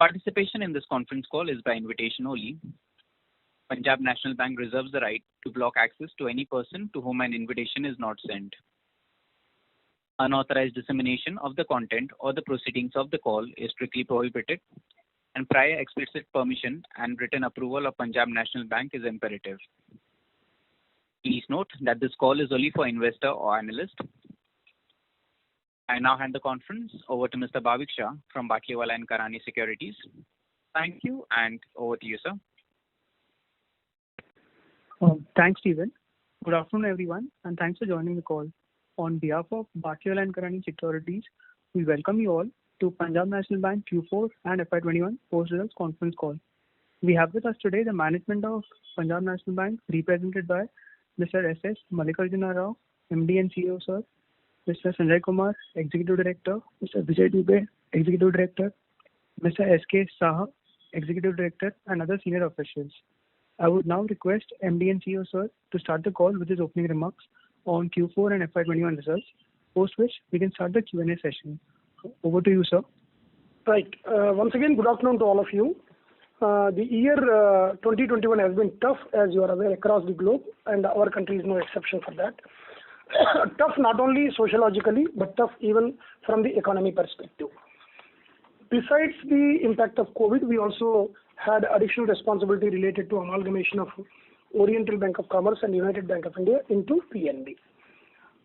Participation in this conference call is by invitation only. Punjab National Bank reserves the right to block access to any person to whom an invitation is not sent. Unauthorized dissemination of the content or the proceedings of the call is strictly prohibited, and prior explicit permission and written approval of Punjab National Bank is imperative. Please note that this call is only for investor or analyst. I now hand the conference over to Mr. Bhavik Shah from Batlivala & Karani Securities. Thank you, and over to you, sir. Thanks, Stephen. Good afternoon, everyone, and thanks for joining the call. On behalf of Batlivala & Karani Securities, we welcome you all to Punjab National Bank Q4 and FY21 post-results conference call. We have with us today the management of Punjab National Bank, represented by Mr. S.S. Mallikarjuna Rao, MD and CEO, sir, Mr. Sanjay Kumar, Executive Director, Mr. Vijay Dubey, Executive Director, Mr. S.K. Saha, Executive Director, and other senior officials. I would now request MD and CEO, sir, to start the call with his opening remarks on Q4 and FY21 results, post which we can start the Q&A session. Over to you, sir. Right. Once again, good afternoon to all of you. The year 2021 has been tough, as you are aware, across the globe, and our country is no exception for that. Tough not only sociologically, but tough even from the economy perspective. Besides the impact of COVID, we also had additional responsibility related to amalgamation of Oriental Bank of Commerce and United Bank of India into PNB.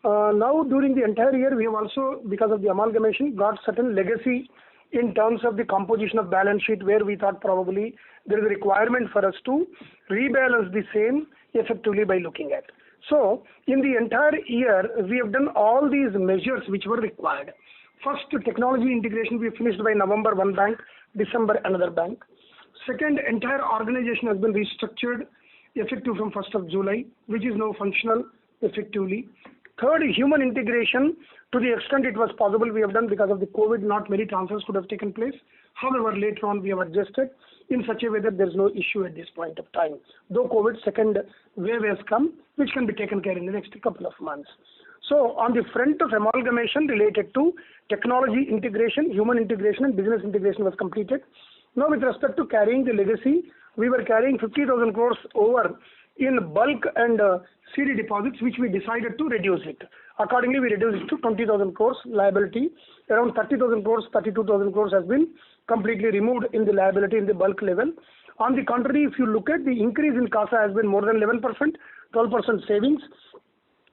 Now, during the entire year, we have also, because of the amalgamation, got certain legacy in terms of the composition of balance sheet, where we thought probably there is a requirement for us to rebalance the same effectively by looking at. So, in the entire year, we have done all these measures which were required. First, technology integration, we finished by November one bank, December another bank. Second, entire organization has been restructured effective from 1st of July, which is now functional effectively. Third, human integration, to the extent it was possible, we have done. Because of the COVID, not many transfers could have taken place. However, later on, we have adjusted in such a way that there is no issue at this point of time. Though COVID second wave has come, which can be taken care in the next couple of months. So, on the front of amalgamation related to technology integration, human integration and business integration was completed. Now, with respect to carrying the legacy, we were carrying 50,000 crores over in bulk and CD deposits, which we decided to reduce it. Accordingly, we reduced it to 20,000 crores liability. Around 30,000 crores, 32,000 crores has been completely removed in the liability in the bulk level. On the contrary, if you look at the increase in CASA has been more than 11%, 12% savings,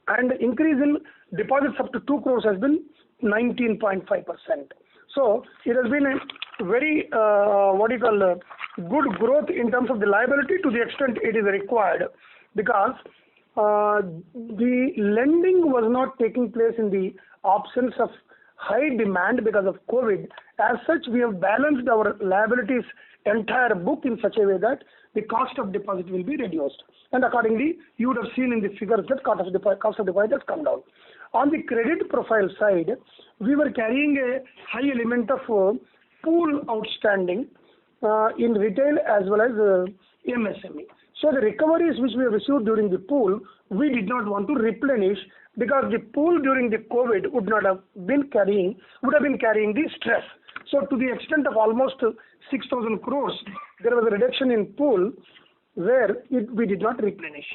and increase in deposits up to 2 crores has been 19.5%. So, it has been a very, good growth in terms of the liability to the extent it is required, because the lending was not taking place in the absence of high demand because of COVID. As such, we have balanced our liabilities entire book in such a way that the cost of deposit will be reduced. And accordingly, you would have seen in the figures that cost of deposit has come down. On the credit profile side, we were carrying a high element of pool outstanding in retail as well as MSME. So the recoveries which we have received during the pool, we did not want to replenish, because the pool during the COVID would have been carrying the stress. So to the extent of almost 6,000 crores, there was a reduction in pool where we did not replenish.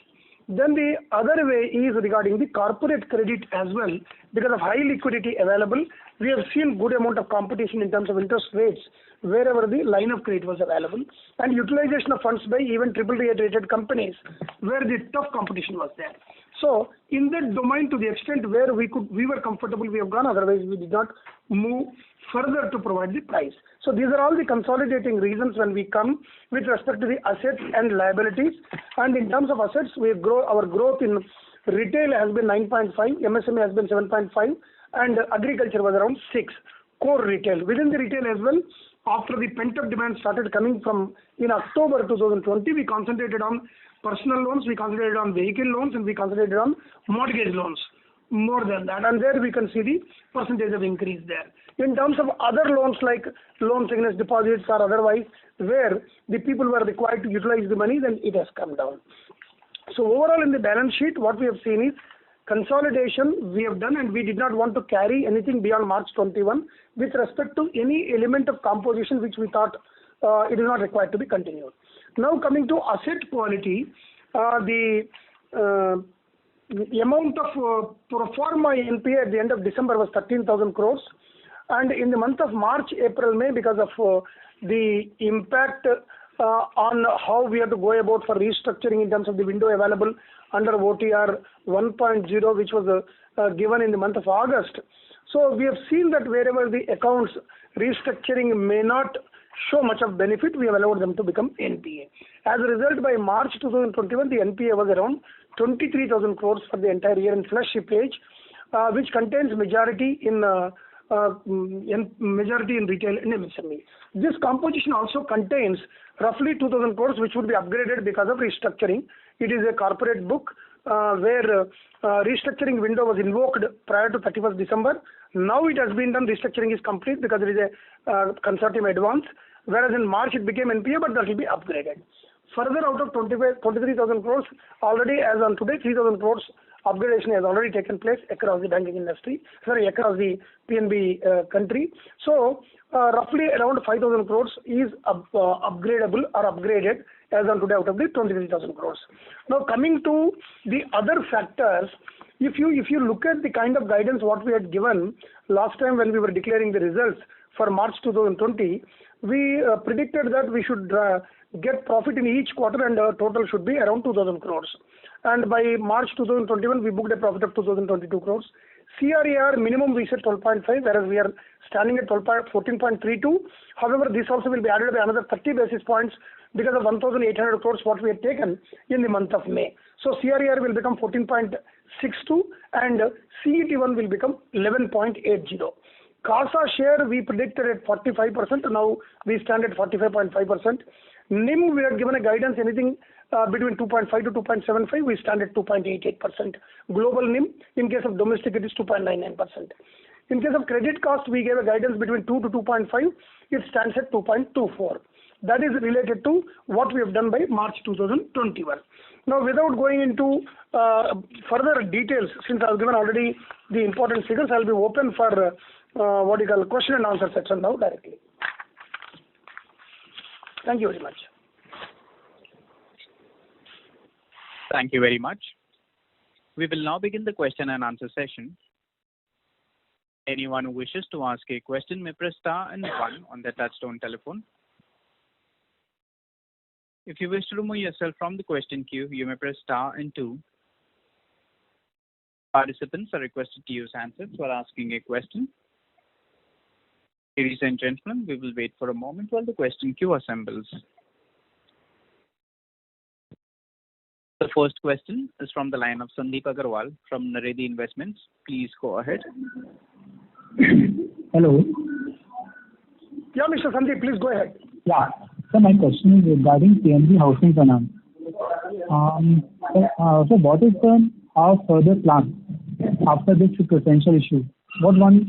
Then the other way is regarding the corporate credit as well. Because of high liquidity available, we have seen good amount of competition in terms of interest rates wherever the line of credit was available, and utilization of funds by even AAA rated companies where the tough competition was there. So in that domain, to the extent where we were comfortable, we have gone. Otherwise, we did not move further to provide the price. So these are all the consolidating reasons when we come with respect to the assets and liabilities. And in terms of assets, our growth in retail has been 9.5, MSME has been 7.5, and agriculture was around 6. Core retail. Within the retail as well, after the pent-up demand started coming from in October 2020, we concentrated on personal loans, we concentrated on vehicle loans, and we concentrated on mortgage loans. More than that, and there we can see the percentage of increase there. In terms of other loans like loans against deposits or otherwise, where the people were required to utilize the money, then it has come down. So overall in the balance sheet, what we have seen is consolidation we have done, and we did not want to carry anything beyond March 21 with respect to any element of composition which we thought it is not required to be continued. Now coming to asset quality, the amount of pro forma NPA at the end of December was 13,000 crores, and in the month of March, April, May, because of the impact on how we have to go about for restructuring in terms of the window available under OTR 1.0, which was given in the month of August. So we have seen that wherever the accounts restructuring may not show much of benefit, we have allowed them to become NPA. As a result, by March 2021, the NPA was around 23,000 crores for the entire year in flush slippage, which contains majority in retail and MSME. This composition also contains roughly 2,000 crores, which would be upgraded because of restructuring. It is a corporate book where restructuring window was invoked prior to 31st December. Now it has been done, restructuring is complete because it is a consortium advance, whereas in March it became NPA, but that will be upgraded. Further, out of 23,000 crores, already as on today, 3,000 crores upgradation has already taken place across the banking industry, across the PNB country. So, roughly around 5,000 crores is upgradable or upgraded as on today out of the 23,000 crores. Now, coming to the other factors, if you look at the kind of guidance what we had given last time when we were declaring the results for March 2020, we predicted that we should get profit in each quarter and total should be around 2,000 crores. And by March 2021, we booked a profit of 2,022 crores. CRAR minimum we said 12.5, whereas we are standing at 14.32. However, this also will be added by another 30 basis points because of 1,800 crores what we had taken in the month of May. So CRAR will become 14.62 and CET1 will become 11.80. CASA share we predicted at 45%. Now we stand at 45.5%. NIM we had given a guidance anything between 2.5 to 2.75. We stand at 2.88%. Global NIM in case of domestic it is 2.99%. In case of credit cost we gave a guidance between 2 to 2.5. It stands at 2.24. That is related to what we have done by March 2021. Now, without going into further details, since I've given already the important figures, I'll be open for question and answer section now directly. Thank you very much. Thank you very much. We will now begin the question and answer session. Anyone who wishes to ask a question may press star and 1 on their touchtone telephone. If you wish to remove yourself from the question queue, you may press star and 2. Participants are requested to use handsets while asking a question. Ladies and gentlemen, we will wait for a moment while the question queue assembles. The first question is from the line of Sandeep Agarwal from Naredi Investments. Please go ahead. Hello. Yeah, Mr. Sandeep, please go ahead. Yeah. So my question is regarding PNB Housing Finance. So what is our further plan after this potential issue? What one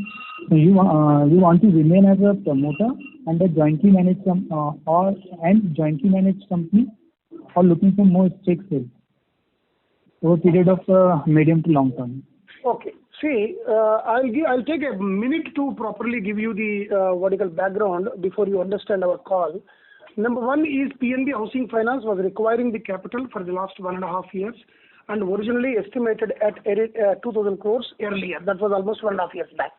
you want to remain as a promoter and a jointly managed jointly managed company, or looking for more stake sales over a period of medium to long term? Okay. See, I'll take a minute to properly give you the background before you understand our call. Number one is PNB Housing Finance was requiring the capital for the last 1.5 years and originally estimated at 2,000 crores earlier. That was almost 1.5 years back.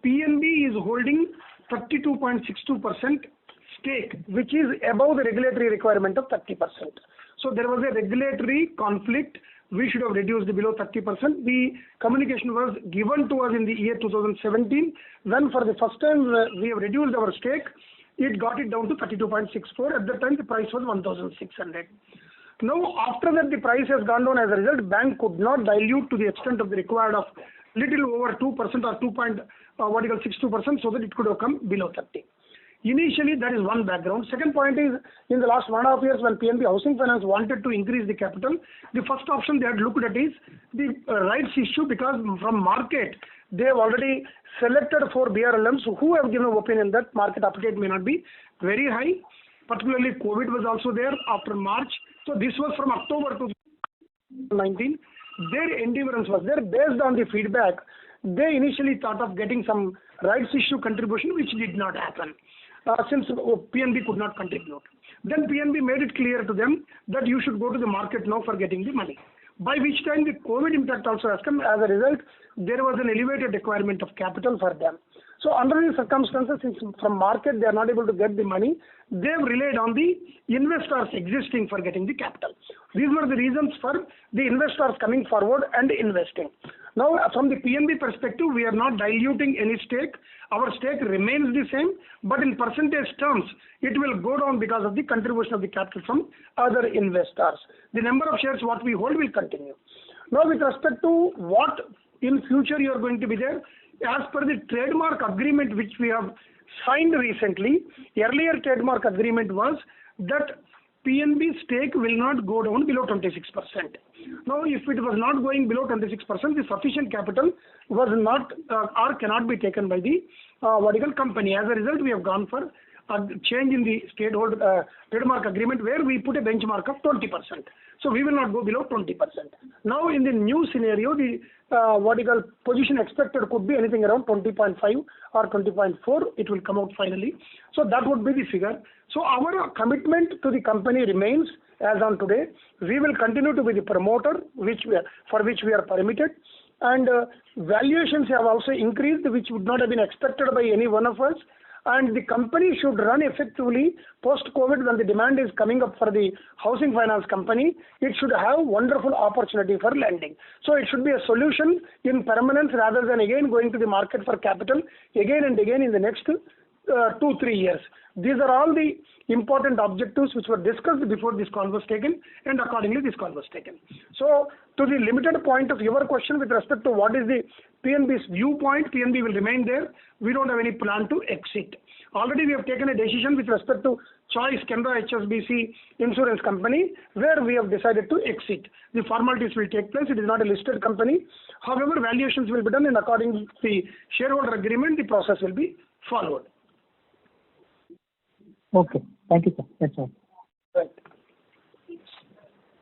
PNB is holding 32.62% stake, which is above the regulatory requirement of 30%. So there was a regulatory conflict. We should have reduced below 30%. The communication was given to us in the year 2017. Then for the first time we have reduced our stake. It got it down to 32.64. At that time the price was 1,600. Now after that the price has gone down. As a result, bank could not dilute to the extent of the required of little over 2% or 2.62% so that it could have come below 30. Initially, that is one background. Second point is, in the last 1.5 years, when PNB Housing Finance wanted to increase the capital, the first option they had looked at is the rights issue, because from market, they have already selected 4 BRLMs who have given an opinion that market appetite may not be very high. Particularly, COVID was also there after March. So this was from October to 2019. Their endurance was there. Based on the feedback, they initially thought of getting some rights issue contribution, which did not happen. since PNB could not contribute. Then PNB made it clear to them that you should go to the market now for getting the money. By which time the COVID impact also has come. As a result, there was an elevated requirement of capital for them. So under these circumstances, since from market they are not able to get the money, they have relied on the investors existing for getting the capital. These were the reasons for the investors coming forward and investing. Now, from the PNB perspective, we are not diluting any stake. Our stake remains the same, but in percentage terms, it will go down because of the contribution of the capital from other investors. The number of shares what we hold will continue. Now, with respect to what in future you are going to be there, as per the trademark agreement which we have signed recently, earlier trademark agreement was that PNB stake will not go down below 26%. Now, if it was not going below 26%, the sufficient capital was not or cannot be taken by the company. As a result, we have gone for a change in the trademark agreement where we put a benchmark of 20%. So we will not go below 20%. Now, in the new scenario, the position expected could be anything around 20.5 or 20.4. It will come out finally. So that would be the figure. So our commitment to the company remains as on today. We will continue to be the promoter, for which we are permitted. And valuations have also increased, which would not have been expected by any one of us. And the company should run effectively post-COVID when the demand is coming up for the housing finance company. It should have wonderful opportunity for lending. So it should be a solution in permanence rather than again going to the market for capital again and again in the next 2-3 years. These are all the important objectives which were discussed before this call was taken, and accordingly this call was taken. So to the limited point of your question with respect to what is the PNB's viewpoint, PNB will remain there. We don't have any plan to exit. Already we have taken a decision with respect to Choice Canara HSBC Insurance Company, where we have decided to exit. The formalities will take place. It is not a listed company. However, valuations will be done, and according to the shareholder agreement, the process will be followed. Okay. Thank you, sir. That's all. Right.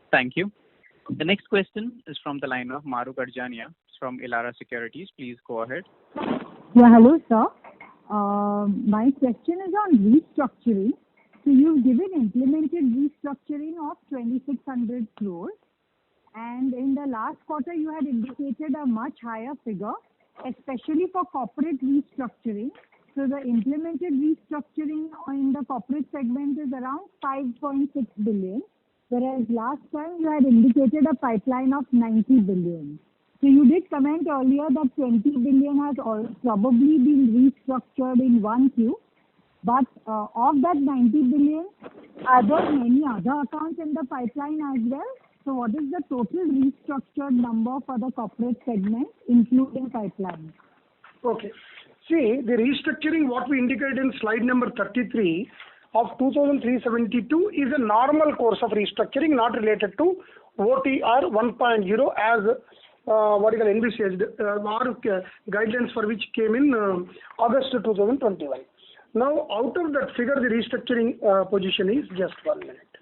Thank you. The next question is from the line of Mahrukh Adajania from Elara Securities. Please go ahead. Yeah, hello, sir. My question is on restructuring. So you've implemented restructuring of 2,600 crores, and in the last quarter you had indicated a much higher figure, especially for corporate restructuring. So the implemented restructuring in the corporate segment is around 5.6 billion, whereas last time you had indicated a pipeline of 90 billion. So you did comment earlier that 20 billion has probably been restructured in 1Q, but of that 90 billion, are there many other accounts in the pipeline as well? So what is the total restructured number for the corporate segment, including pipeline? Okay. See, the restructuring, what we indicated in slide number 33 of 2,372 is a normal course of restructuring, not related to OTR 1.0 as envisaged, guidelines for which came in August 2021. Now, out of that figure, the restructuring position is just 1 minute.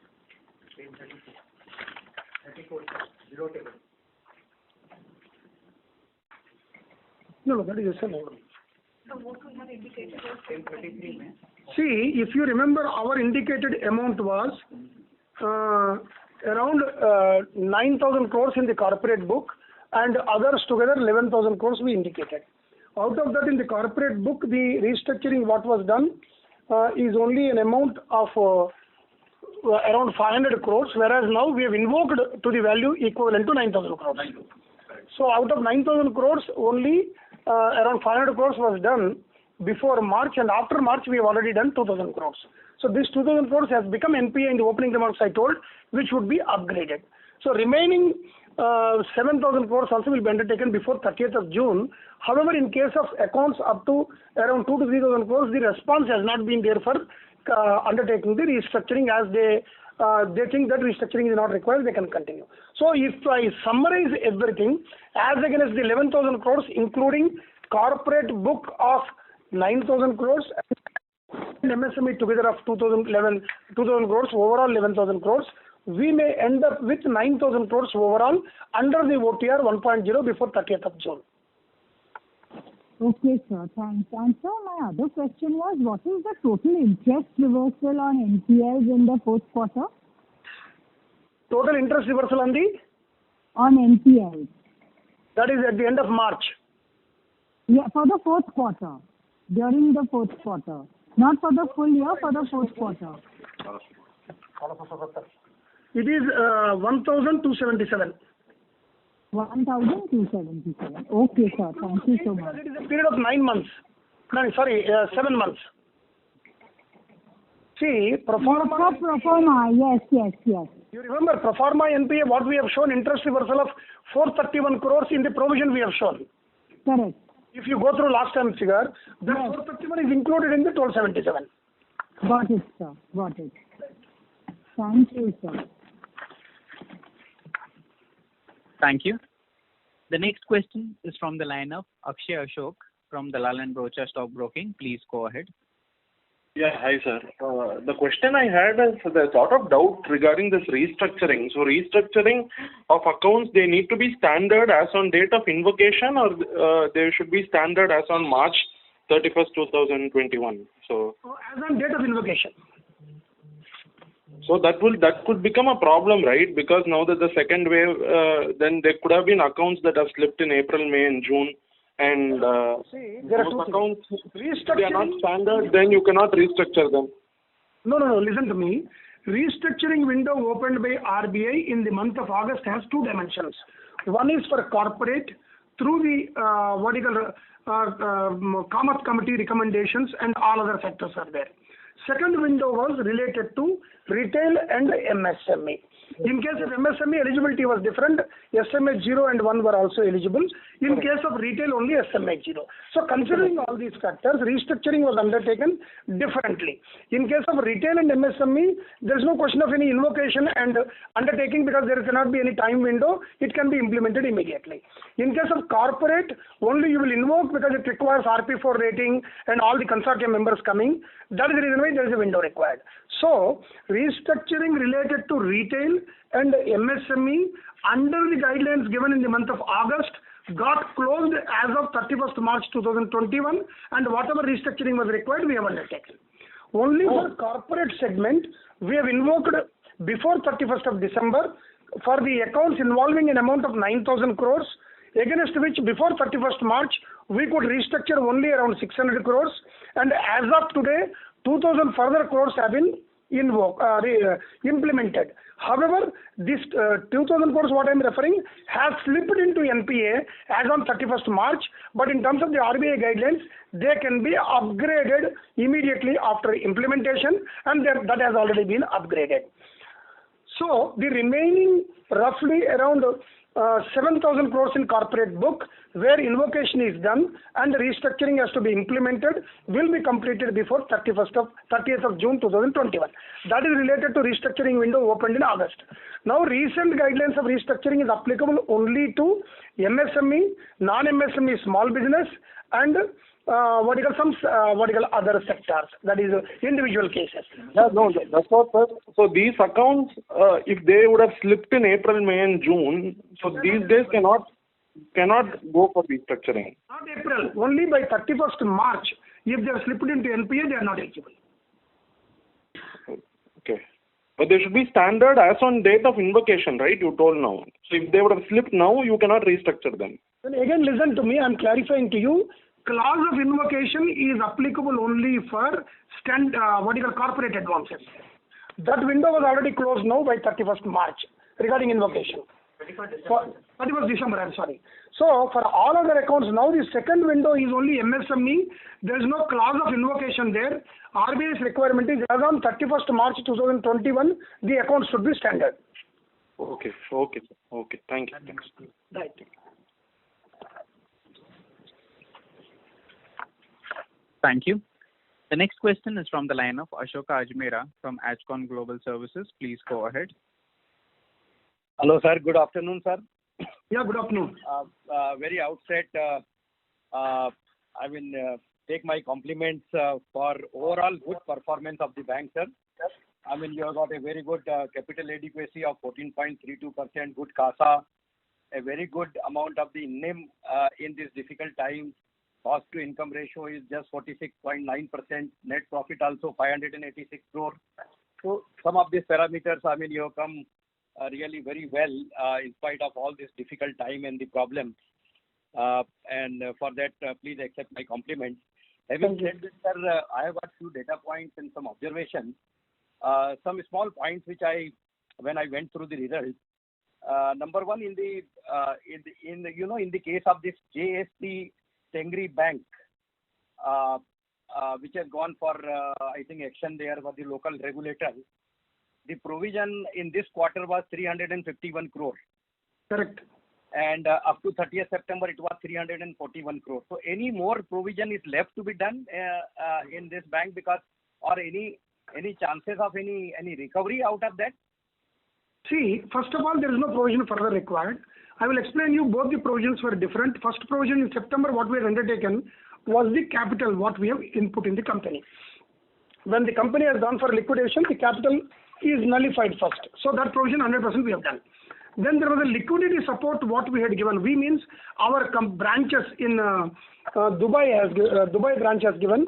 No, that is the same only. See, if you remember, our indicated amount was around 9,000 crores in the corporate book, and others together 11,000 crores we indicated. Out of that, in the corporate book, the restructuring what was done is only an amount of around 500 crores, whereas now we have invoked to the value equivalent to 9,000 crores. So out of 9,000 crores, only around 500 crores was done before March, and after March we have already done 2,000 crores. So this 2,000 crores has become NPA in the opening remarks I told, which would be upgraded. So remaining 7,000 crores also will be undertaken before 30th of June. However, in case of accounts up to around 2,000 to 3,000 crores, the response has not been there for undertaking the restructuring, as they think that restructuring is not required, they can continue. So if I summarize everything, as against the 11,000 crores, including corporate book of 9,000 crores and MSME together of 2,000 crores, overall 11,000 crores, we may end up with 9,000 crores overall under the OTR 1.0 before 30th of June. Okay, sir. Thanks. And sir, my other question was, what is the total interest reversal on NPLs in the fourth quarter? Total interest reversal on the? On NPLs. That is at the end of March. Yeah, for the fourth quarter. During the fourth quarter. Not for the full year, for the fourth quarter. It is 1,277. 1,277. Okay, sir. Thank you so much. It is a period of 9 months. No, sorry, 7 months. See, pro forma. Pro forma, yes. You remember pro forma NPA, what we have shown interest reversal of 431 crores in the provision we have shown. Correct. If you go through last time figure, that Yes. 431 is included in the 1277. Got it, sir. Got it. Thank you, sir. Thank you. The next question is from the line of Akshay Ashok from Dalal & Broacha Stock Broking. Please go ahead. Yeah, hi sir. The question I had is there's a lot of doubt regarding this restructuring. So restructuring of accounts, they need to be standard as on date of invocation, or they should be standard as on March 31st, 2021. So As on date of invocation. So that could become a problem, right? Because now that the second wave, then there could have been accounts that have slipped in April, May, and June, and See, there are those two accounts, things. if they are not standard, then you cannot restructure them. No, listen to me. Restructuring window opened by RBI in the month of August has two dimensions. One is for corporate through the Kamath committee recommendations, and all other sectors are there. Second window was related to retail and MSME. In case of MSME, eligibility was different. SMA 0 and 1 were also eligible. In case of retail, only SMA 0. So considering all these factors, restructuring was undertaken differently. In case of retail and MSME, there is no question of any invocation and undertaking, because there cannot be any time window. It can be implemented immediately. In case of corporate, only you will invoke because it requires RP4 rating and all the consortium members coming. That is the reason why there is a window required. So restructuring related to retail and MSME under the guidelines given in the month of August got closed as of 31st March 2021, and whatever restructuring was required, we have undertaken. Only for corporate segment, we have invoked before 31st of December for the accounts involving an amount of 9,000 crores, against which before 31st March, we could restructure only around 600 crores, and as of today, 2,000 further crores have been implemented. However, this 2,000 crores, what I am referring, has slipped into NPA as on 31st March, but in terms of the RBI guidelines, they can be upgraded immediately after implementation, and that has already been upgraded. So the remaining roughly around 7,000 crores in corporate book, where invocation is done and the restructuring has to be implemented, will be completed before 30th of June 2021. That is related to restructuring window opened in August. Now, recent guidelines of restructuring is applicable only to MSME, non-MSME small business, and other sectors, that is individual cases. Yeah, no, that's not sir. So these accounts, if they would have slipped in April, May, and June, so these days cannot go for restructuring. Not April, only by 31st March. If they are slipped into NPA, they are not eligible. Okay. But they should be standard as on date of invocation, right? You told now. So if they would have slipped now, you cannot restructure them. Then again, listen to me, I am clarifying to you. Clause of invocation is applicable only for corporate advances. That window was already closed now by 31st March regarding invocation. 31st December, I'm sorry. So for all other accounts, now the second window is only MSME. There is no clause of invocation there. RBI's requirement is as on 31st March 2021, the accounts should be standard. Okay, sir. Okay, thank you. Thanks. Right. Thank you. The next question is from the line of Ashoka Ajmera from Ajcon Global Services. Please go ahead. Hello, sir. Good afternoon, sir. Yeah, good afternoon. Very outset, I will take my compliments for overall good performance of the bank, sir. I mean, you have got a very good capital adequacy of 14.32%, good CASA, a very good amount of the NIM in these difficult times, Cost to income ratio is just 46.9%. Net profit also 586 crore. So some of these parameters, I mean, you have come really very well in spite of all this difficult time and the problems. And for that, please accept my compliments. Having said this, sir, I have got few data points and some observations. Some small points which when I went through the results. Number one, in the case of this JSC Tengri Bank, which has gone for I think action there for the local regulator, the provision in this quarter was 351 crore. Correct. And up to 30th September, it was 341 crore. So any more provision is left to be done in this bank or any chances of any recovery out of that? See, first of all, there is no provision further required. I will explain you both the provisions were different. First provision in September, what we had undertaken was the capital, what we have input in the company. When the company has gone for liquidation, the capital is nullified first. So that provision 100% we have done. Then there was a liquidity support what we had given. We means our branches in Dubai branch has given.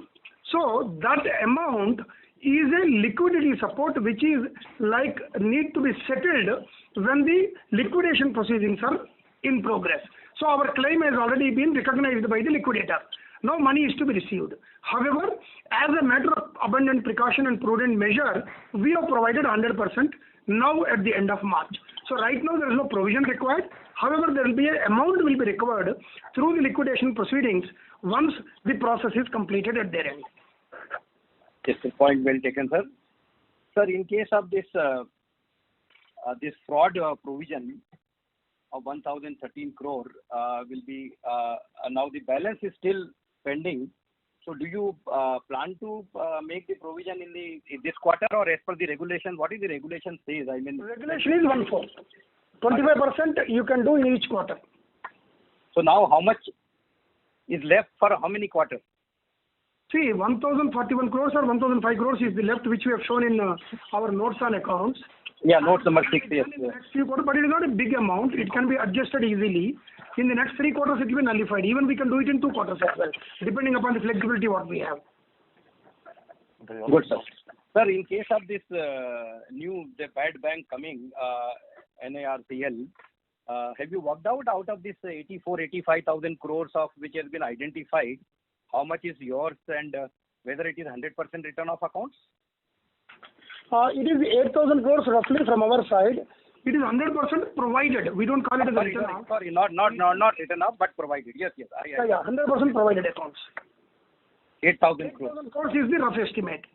So that amount is a liquidity support which is like need to be settled when the liquidation proceedings are in progress. So our claim has already been recognized by the liquidator. Now money is to be received. However, as a matter of abundant precaution and prudent measure, we have provided 100% now at the end of March. So right now there is no provision required. However, there will be an amount will be recovered through the liquidation proceedings once the process is completed at their end. Yes, the point well taken, sir. Sir, in case of this this fraud provision of 1,013 crore will be now the balance is still pending. So do you plan to make the provision in this quarter or as per the regulation? What is the regulation says? I mean, regulation is 1/4. 25% you can do in each quarter. So now how much is left for how many quarters? See, 1,041 crores or 1,005 crores is the left which we have shown in our notes on accounts. Yeah, note number 6. Yes. Next few quarters, but it is not a big amount. It can be adjusted easily. In the next 3 quarters, it will be nullified. Even we can do it in 2 quarters as well, depending upon the flexibility what we have. Good, sir. Sir, in case of this the bad bank coming, NARCL, have you worked out of this 85,000 crores of which has been identified, how much is yours and whether it is 100% return of accounts? It is 8,000 crores roughly from our side. It is 100% provided. We don't call it as a return off. Sorry, not written off, but provided. Yes. Yeah, 100% provided accounts. 8,000 crores. 8,000 crores is the rough estimate.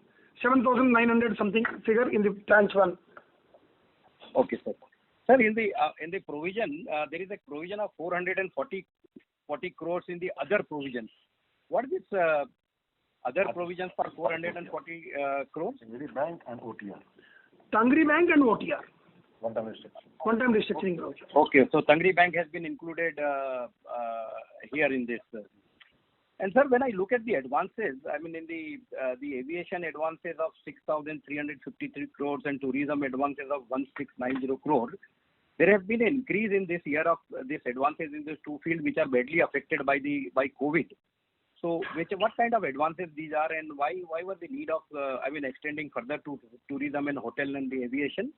7,900 something figure in the tranche 1. Okay, sir. Sir, in the provision, there is a provision of 440 crores in the other provisions. What is this other provisions for 440 crores? Tengri Bank and OTR. Tengri Bank and OTR. One-time restructuring. One-time restructuring provision. Okay, so Tengri Bank has been included here in this. And sir, when I look at the advances, I mean in the aviation advances of 6,353 crores and tourism advances of 1,690 crore, there have been an increase in this year of these advances in these two fields which are badly affected by COVID. So, what kind of advances these are, and why was the need of extending further to tourism and hotel and the aviation?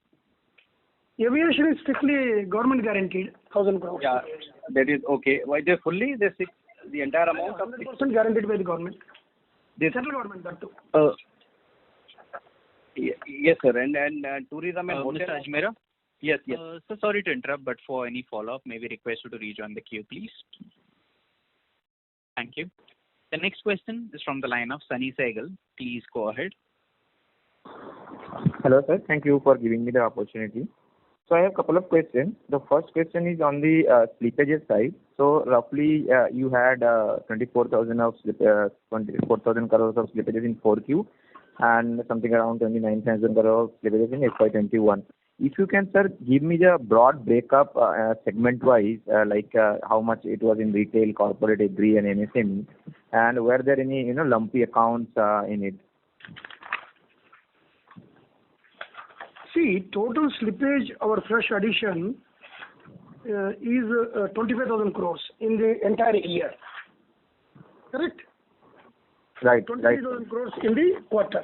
Aviation is strictly government guaranteed, 1,000 crores. Yeah, that is okay. Why they fully the entire amount of 100% guaranteed by the government. The central government that too. Yes, sir. And tourism and hotel. Mr. Ajmera? Yes. So sorry to interrupt, but for any follow-up, may we request you to rejoin the queue, please? Thank you. The next question is from the line of Sunny Sehgal. Please go ahead. Hello, sir. Thank you for giving me the opportunity. So I have a couple of questions. The first question is on the slippages side. So roughly you had 24,000 crores of slippages in 4Q and something around 29,000 crores of slippages in FY21. If you can, sir, give me the broad breakup segment-wise, like how much it was in retail, corporate, agri, and MSME, and were there any lumpy accounts in it? See, total slippage, our fresh addition is 25,000 crores in the entire year. Correct? Right. 23,000 crores in the quarter.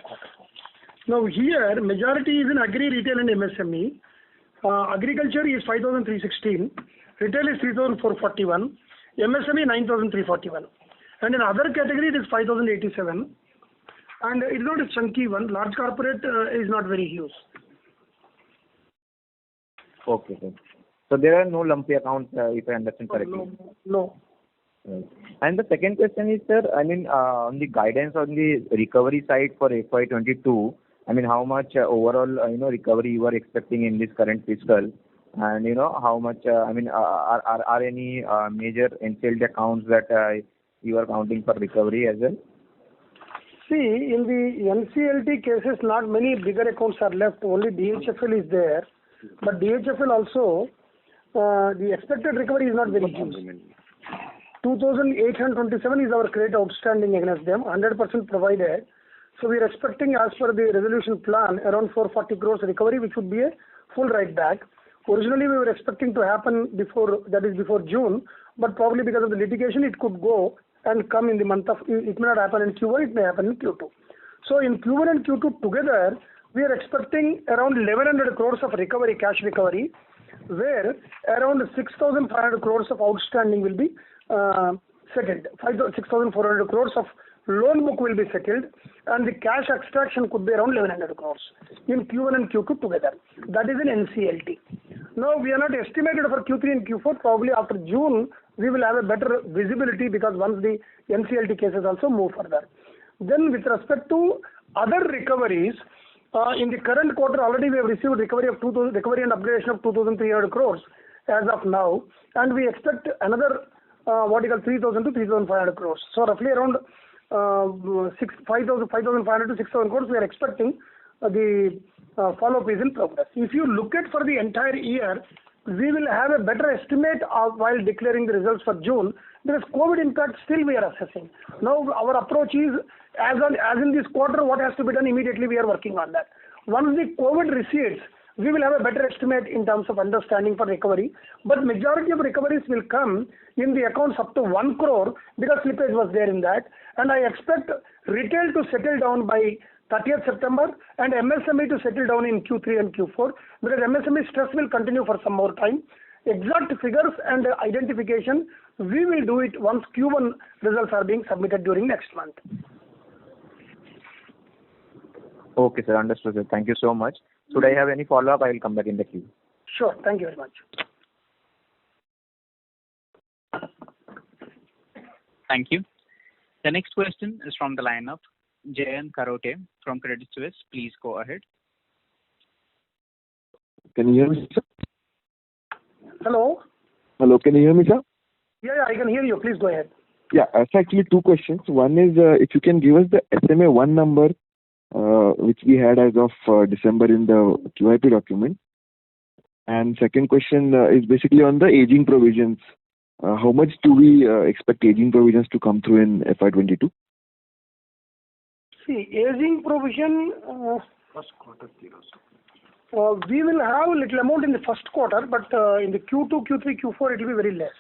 Now here, majority is in agri, retail and MSME. Agriculture is 5,316. Retail is 3,441. MSME 9,341. And in other category, it is 5,087. And it is not a chunky one. Large corporate is not very huge. Okay, sir. So there are no lumpy accounts, if I understand correctly. No. Right. And the second question is, sir, I mean, on the guidance on the recovery side for FY22, I mean, how much overall, recovery you are expecting in this current fiscal? And, how much, are any major NCLT accounts that you are counting for recovery as well? See, in the NCLT cases, not many bigger accounts are left. Only DHFL is there. But DHFL also, the expected recovery is not very huge. 2,827 is our credit outstanding against them, 100% provided. So we are expecting, as per the resolution plan, around 440 crores recovery, which would be a full write back. Originally, we were expecting to happen before June, but probably because of the litigation, it could go and come in the month of, it may not happen in Q1, it may happen in Q2. So in Q1 and Q2 together, we are expecting around 1,100 crores of recovery, cash recovery, where around 6,500 crores of outstanding will be settled. 6,400 crores of loan book will be settled, and the cash extraction could be around 1,100 crores in Q1 and Q2 together. That is in NCLT. Now, we are not estimated for Q3 and Q4. Probably after June, we will have a better visibility, because once the NCLT cases also move further. Then with respect to other recoveries, in the current quarter already we have received recovery and upgradation of 2,300 crores as of now, and we expect another 3,000 to 3,500 crores. So roughly around 5,500 to 6,000 crores we are expecting. The follow-up is in progress. If you look at for the entire year, we will have a better estimate of while declaring the results for June, because COVID impact still we are assessing. Now our approach is, as in this quarter, what has to be done immediately, we are working on that. Once the COVID recedes, we will have a better estimate in terms of understanding for recovery. But majority of recoveries will come in the accounts up to 1 crore, because slippage was there in that. And I expect retail to settle down by 30th September and MSME to settle down in Q3 and Q4, because MSME stress will continue for some more time. Exact figures and identification, we will do it once Q1 results are being submitted during next month. Okay, sir. Understood, sir. Thank you so much. Should I have any follow-up, I will come back in the queue. Sure. Thank you very much. Thank you. The next question is from the line of Jayant Kharote from Credit Suisse. Please go ahead. Can you hear me, sir? Hello? Hello, can you hear me, sir? Yeah, I can hear you. Please go ahead. Yeah, it's actually two questions. One is, if you can give us the SMA-1 number, which we had as of December in the QIP document. And second question is basically on the aging provisions. How much do we expect aging provisions to come through in FY22? See, aging provision, First quarter, 0. we will have little amount in the first quarter, but in the Q2, Q3, Q4, it will be very less.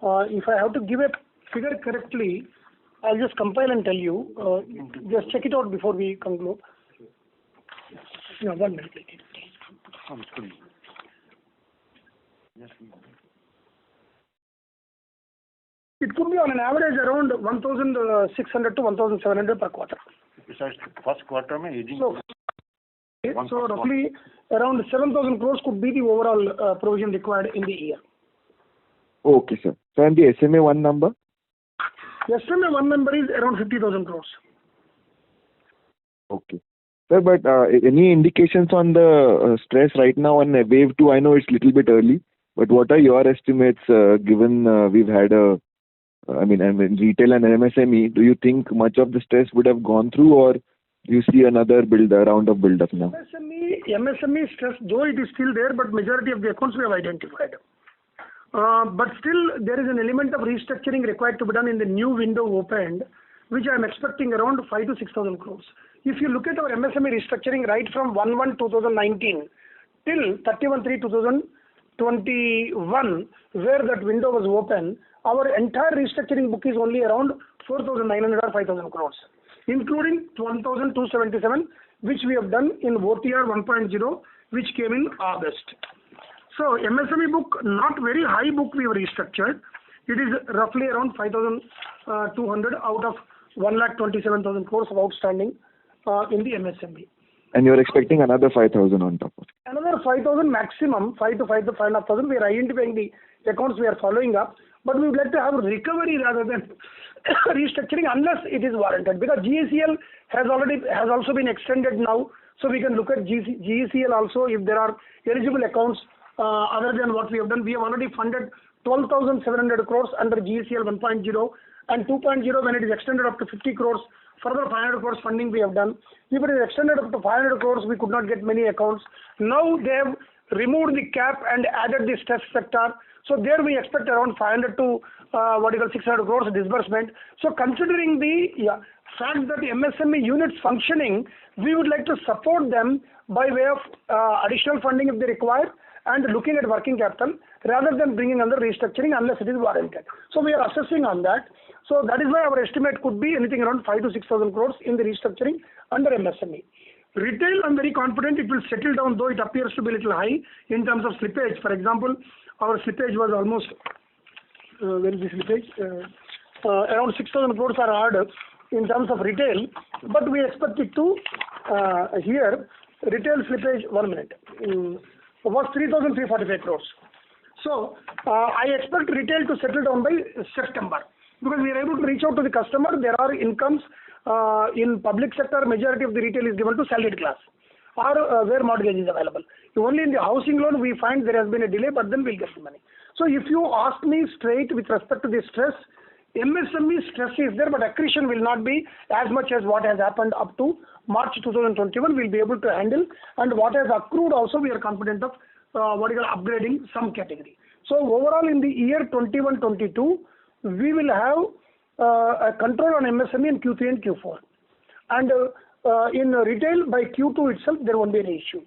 If I have to give a figure correctly, I'll just compile and tell you. Just check it out before we conclude. Yeah, 1 minute. It could be on an average around 1,600 to 1,700 per quarter. Besides first quarter, aging. So roughly around 7,000 crores could be the overall provision required in the year. Okay, sir. So and the SMA-1 number? SMA-1 number is around 50,000 crores. Okay. Sir, but any indications on the stress right now on wave 2? I know it's a little bit early, but what are your estimates given we've had retail and MSME? Do you think much of the stress would have gone through, or do you see another round of build-up now? MSME stress, though it is still there, but majority of the accounts we have identified. But still, there is an element of restructuring required to be done in the new window opened, which I am expecting around 5,000 to 6,000 crores. If you look at our MSME restructuring right from 1/1/2019 till 31/3/2021, where that window was open, our entire restructuring book is only around 4,900 or 5,000 crores, including 12,277, which we have done in OTR 1.0, which came in August. So MSME book, not very high book we have restructured. It is roughly around 5,200 out of 1,27,000 crores of outstanding in the MSME. And you're expecting another 5,000 on top of it? Another 5,000 maximum, 5 to 5,500. We are identifying the accounts we are following up, but we would like to have recovery rather than restructuring unless it is warranted, because GECL has also been extended now, so we can look at GECL also if there are eligible accounts other than what we have done. We have already funded 12,700 crores under GECL 1.0 and 2.0 when it is extended up to 50 crores. Further 500 crores funding we have done. If it is extended up to 500 crores, we could not get many accounts. Now they have removed the cap and added the stress sector. So there we expect around 500 to 600 crores disbursement. So considering the fact that the MSME units functioning, we would like to support them by way of additional funding if they require, and looking at working capital rather than bringing under restructuring unless it is warranted. So we are assessing on that. So that is why our estimate could be anything around 5,000 to 6,000 crores in the restructuring under MSME. Retail, I'm very confident it will settle down, though it appears to be a little high in terms of slippage. For example, our slippage was almost, where is the slippage? Around 6,000 crores are hard in terms of retail, but we expect it to, here, retail slippage, 1 minute, was 3,345 crores. So, I expect retail to settle down by September, because we are able to reach out to the customer. There are incomes in public sector, majority of the retail is given to salaried class or where mortgage is available. Only in the housing loan we find there has been a delay, but then we'll get the money. So if you ask me straight with respect to the stress, MSME stress is there, but accretion will not be as much as what has happened up to March 2021. We'll be able to handle, and what has accrued also we are confident of upgrading some category. So overall in the year 21-22, we will have a control on MSME in Q3 and Q4. And in retail, by Q2 itself, there won't be any issue.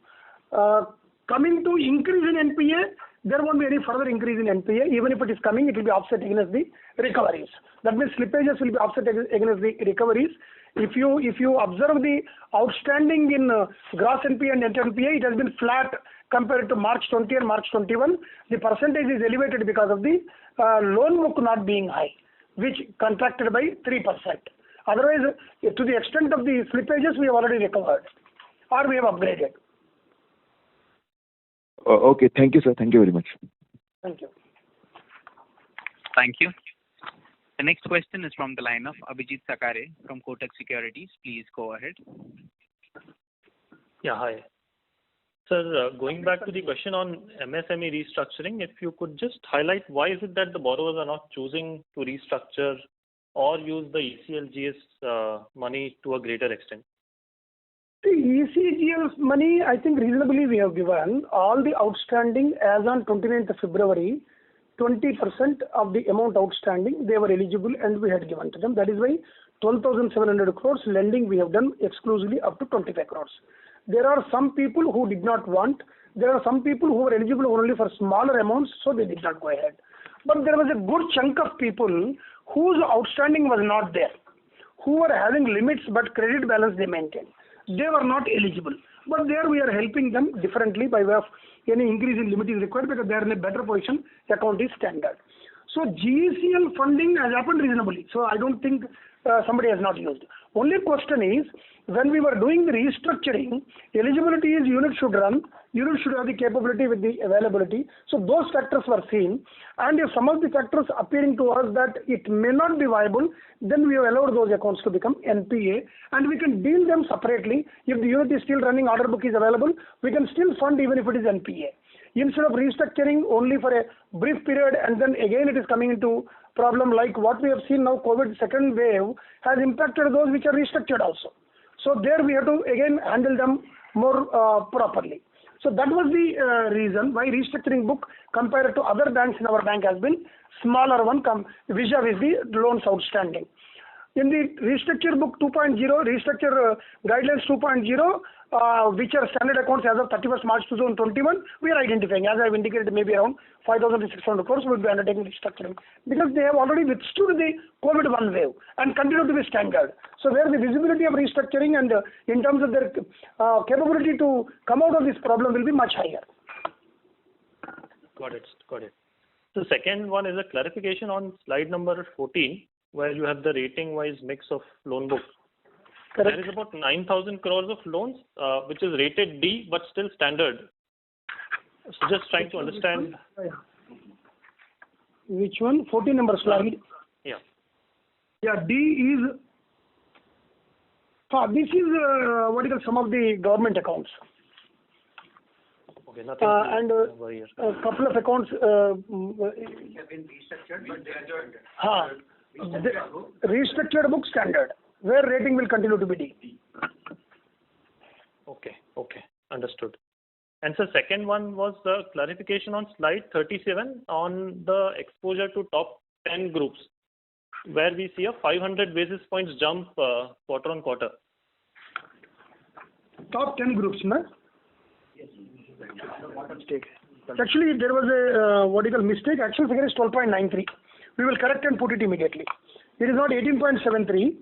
Coming to increase in NPA, there won't be any further increase in NPA. Even if it is coming, it will be offset against the recoveries. That means slippages will be offset against the recoveries. If you observe the outstanding in gross NPA and net NPA, it has been flat compared to March 20 and March 21. The percentage is elevated because of the loan book not being high, which contracted by 3%. Otherwise, to the extent of the slippages, we have already recovered or we have upgraded. Okay, thank you, sir. Thank you very much. Thank you. Thank you. The next question is from the line of Abhijit Sakare from Kotak Securities. Please go ahead. Yeah, hi. Sir, going back to the question on MSME restructuring, if you could just highlight why is it that the borrowers are not choosing to restructure or use the ECLGS money to a greater extent? The ECLGS money, I think reasonably we have given. All the outstanding as on 29th of February, 20% of the amount outstanding, they were eligible and we had given to them. That is why 12,700 crores lending we have done exclusively up to 25 crores. There are some people who did not want. There are some people who were eligible only for smaller amounts, so they did not go ahead. But there was a good chunk of people whose outstanding was not there, who were having limits but credit balance they maintained. They were not eligible. But there we are helping them differently by way of any increase in limit is required because they are in a better position. The account is standard. So GECL funding has happened reasonably. So I don't think somebody has not used. Only question is, when we were doing the restructuring, eligibility is unit should run, unit should have the capability with the availability. So those factors were seen. And if some of the factors appearing to us that it may not be viable, then we have allowed those accounts to become NPA. And we can deal them separately. If the unit is still running, order book is available, we can still fund even if it is NPA. Instead of restructuring only for a brief period and then again it is coming into problem like what we have seen now, COVID second wave has impacted those which are restructured also. So there we have to again handle them more properly. So that was the reason why restructuring book compared to other banks in our bank has been smaller one vis-a-vis the loans outstanding. In the restructure book 2.0, restructure guidelines 2.0, which are standard accounts as of 31st March 2021, we are identifying. As I have indicated, maybe around 5,000 to 600 crores will be undertaking restructuring because they have already withstood the COVID-1 wave and continue to be standard. So where the visibility of restructuring and in terms of their capability to come out of this problem will be much higher. Got it. The second one is a clarification on slide number 14, where you have the rating-wise mix of loan book. Correct. There is about 9,000 crores of loans, which is rated D, but still standard. So just trying to understand. Which one? 14 number slide. Yeah. Yeah, D is. This is what you call some of the government accounts. Okay, nothing. And a couple of accounts have been restructured, but they are joined. Restructured book standard, where rating will continue to be D. Okay, understood. And so second one was the clarification on slide 37 on the exposure to top 10 groups, where we see a 500 basis points jump quarter on quarter. Top 10 groups, no? Yes. Actually, there was a mistake. Actual figure is 12.93. We will correct and put it immediately. It is not 18.73.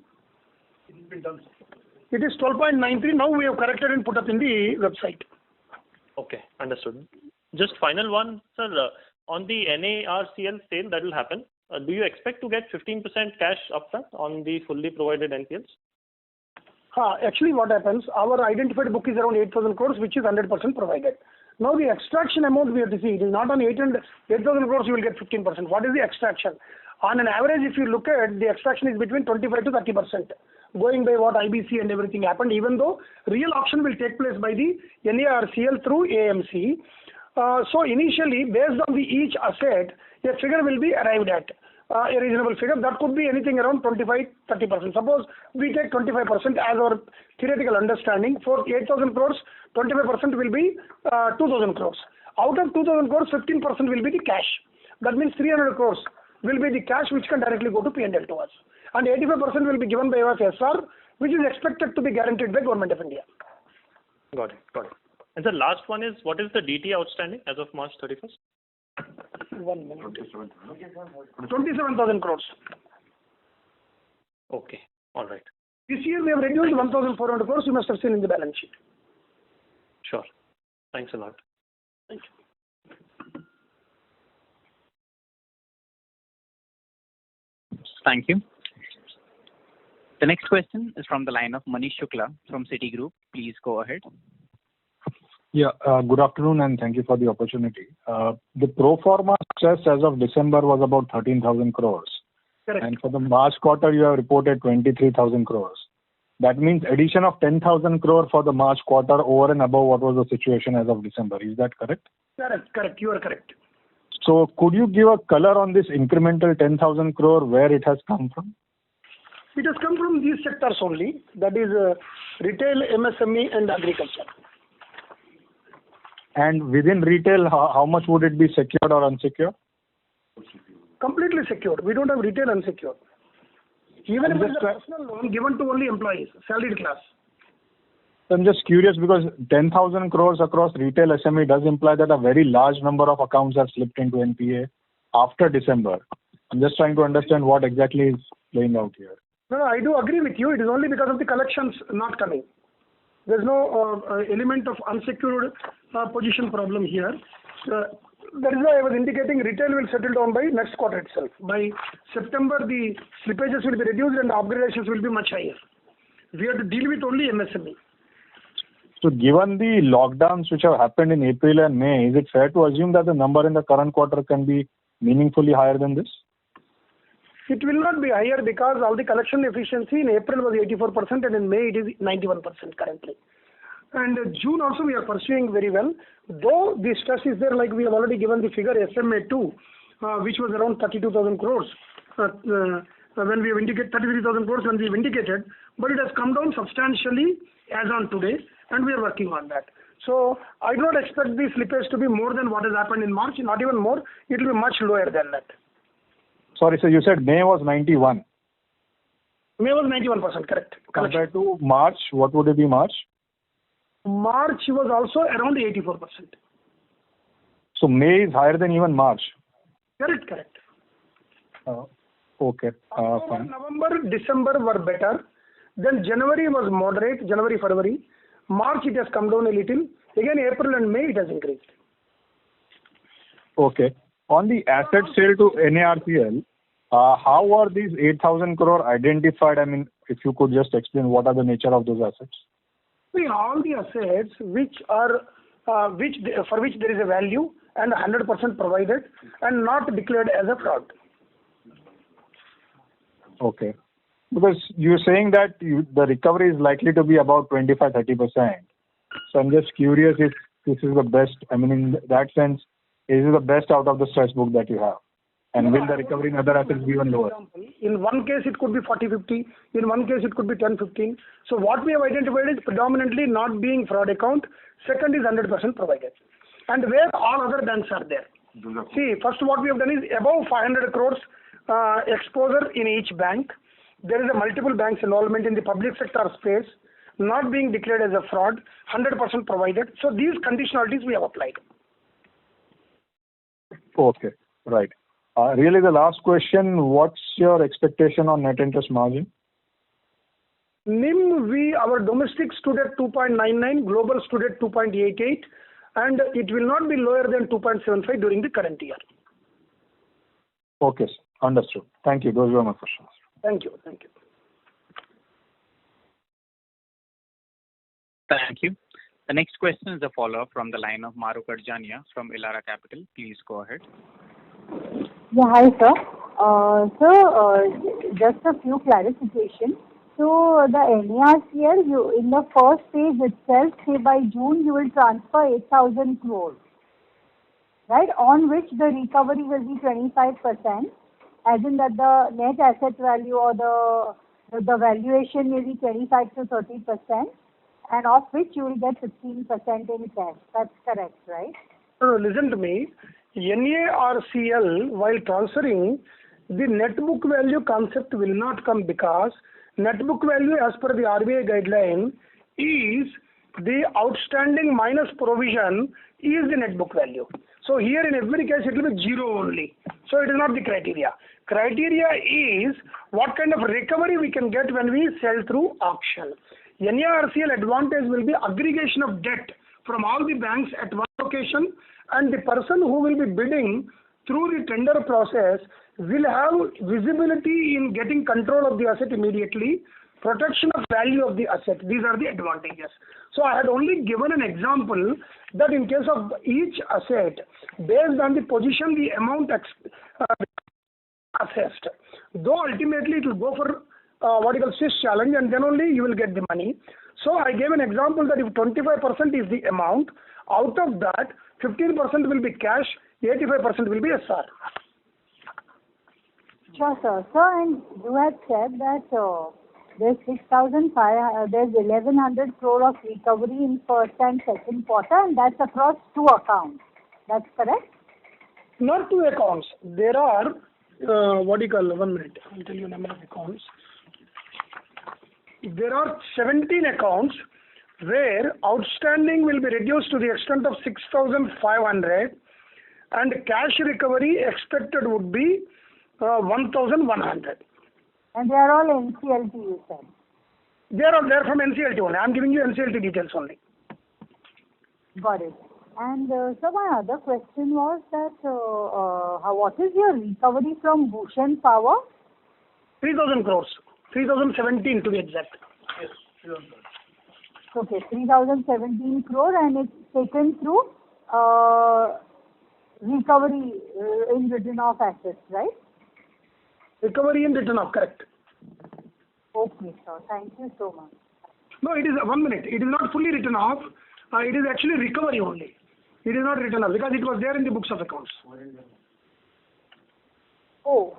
It is 12.93. Now we have corrected and put up in the website. Okay, understood. Just final one, sir. On the NARCL sale that will happen, do you expect to get 15% cash upfront on the fully provided NPLs? Actually, what happens, our identified book is around 8,000 crores, which is 100% provided. Now, the extraction amount we have to see, it is not on 8,000 crores, you will get 15%. What is the extraction? On an average, if you look at, the extraction is between 25 to 30%, going by what IBC and everything happened, even though real auction will take place by the NARCL through AMC. So, initially, based on each asset, a figure will be arrived at. A reasonable figure that could be anything around 25-30%. Suppose we take 25% as our theoretical understanding. For 8,000 crores, 25% will be 2,000 crores. Out of 2,000 crores, 15% will be the cash. That means 300 crores will be the cash which can directly go to P&L to us. And 85% will be given by OFSR, which is expected to be guaranteed by Government of India. Got it. And the last one is, what is the DT outstanding as of March 31st? 1 minute. 27,000 crores. Okay. All right. This year we have reduced 1,400 crores. You must have seen in the balance sheet. Sure. Thanks a lot. Thank you. Thank you. The next question is from the line of Manish Shukla from Citigroup. Please go ahead. Yeah, good afternoon and thank you for the opportunity. The pro forma stress as of December was about 13,000 crores. Correct. And for the March quarter, you have reported 23,000 crores. That means addition of 10,000 crore for the March quarter over and above what was the situation as of December. Is that correct? Correct. You are correct. So could you give a color on this incremental 10,000 crore, where it has come from? It has come from these sectors only. That is retail, MSME and agriculture. And within retail, how much would it be secured or unsecured? Completely secured. We don't have retail unsecured. Even if it is a personal loan given to only employees, salaried class. I'm just curious because 10,000 crores across retail SME does imply that a very large number of accounts have slipped into NPA after December. I'm just trying to understand what exactly is playing out here. No, I do agree with you. It is only because of the collections not coming. There's no element of unsecured position problem here. That is why I was indicating retail will settle down by next quarter itself. By September, the slippages will be reduced and upgradations will be much higher. We have to deal with only MSME. So given the lockdowns which have happened in April and May, is it fair to assume that the number in the current quarter can be meaningfully higher than this? It will not be higher because all the collection efficiency in April was 84% and in May it is 91% currently. And June also we are pursuing very well. Though the stress is there, like we have already given the figure SMA2, which was around 32,000 crores. When we have indicated 33,000 crores when we have indicated, but it has come down substantially as on today and we are working on that. So I do not expect the slippage to be more than what has happened in March, not even more. It will be much lower than that. Sorry, so you said May was 91. May was 91%, correct. Compared to March, what would it be March? March was also around 84%. So May is higher than even March. Correct. Okay. October, Fine. November, December were better. Then January was moderate, January, February. March it has come down a little. Again, April and May it has increased. Okay. On the asset sale to NARCL, how are these 8,000 crore identified? I mean, if you could just explain what are the nature of those assets? See, all the assets which are for which there is a value and 100% provided and not declared as a fraud. Okay. Because you're saying that the recovery is likely to be about 25-30%. So I'm just curious if this is the best. I mean, in that sense, is it the best out of the stress book that you have? And will the recovery in other assets be even lower? In one case, it could be 40-50. In one case, it could be 10-15. So what we have identified is predominantly not being fraud account. Second is 100% provided. And where all other banks are there. See, first what we have done is above 500 crores exposure in each bank. There is a multiple banks involvement in the public sector space, not being declared as a fraud, 100% provided. So these conditionalities we have applied. Okay, right. Really the last question, what's your expectation on net interest margin? NIM, our domestic stood at 2.99, global stood at 2.88, and it will not be lower than 2.75 during the current year. Okay, understood. Thank you. Those were my questions. Thank you. Thank you. The next question is a follow-up from the line of Mahrukh Adajania from Elara Capital. Please go ahead. Yeah, hi, sir. Just a few clarifications. So the NARCL, in the first phase itself, say by June, you will transfer 8,000 crores, right? On which the recovery will be 25%, as in that the net asset value or the valuation may be 25 to 30%, and of which you will get 15% in cash. That's correct, right? No, listen to me. NARCL, while transferring, the net book value concept will not come because net book value as per the RBI guideline is the outstanding minus provision is the net book value. So here in every case it will be zero only. So it is not the criteria. Criteria is what kind of recovery we can get when we sell through auction. NARCL advantage will be aggregation of debt from all the banks at one location, and the person who will be bidding through the tender process will have visibility in getting control of the asset immediately, protection of value of the asset. These are the advantages. So I had only given an example that in case of each asset, based on the position, the amount assessed, though ultimately it will go for what you call Swiss challenge, and then only you will get the money. So I gave an example that if 25% is the amount, out of that 15% will be cash, 85% will be SR. Sure, sir. Sir, and you had said that there's 1,100 crore of recovery in first and second quarter, and that's across two accounts. That's correct? Not two accounts. There are, 1 minute, I'll tell you number of accounts. There are 17 accounts where outstanding will be reduced to the extent of 6,500 and cash recovery expected would be 1,100. And they are all NCLT, you said? They are from NCLT only. I am giving you NCLT details only. Got it. And so my other question was that what is your recovery from Bhushan Power? 3,000 crores. 3,017 to be exact. Yes. Okay, 3,017 crore, and it's taken through recovery in written off assets, right? Recovery in written off, correct. Okay, sir. Thank you so much. No, it is 1 minute. It is not fully written off. It is actually recovery only. It is not written off because it was there in the books of accounts. Oh.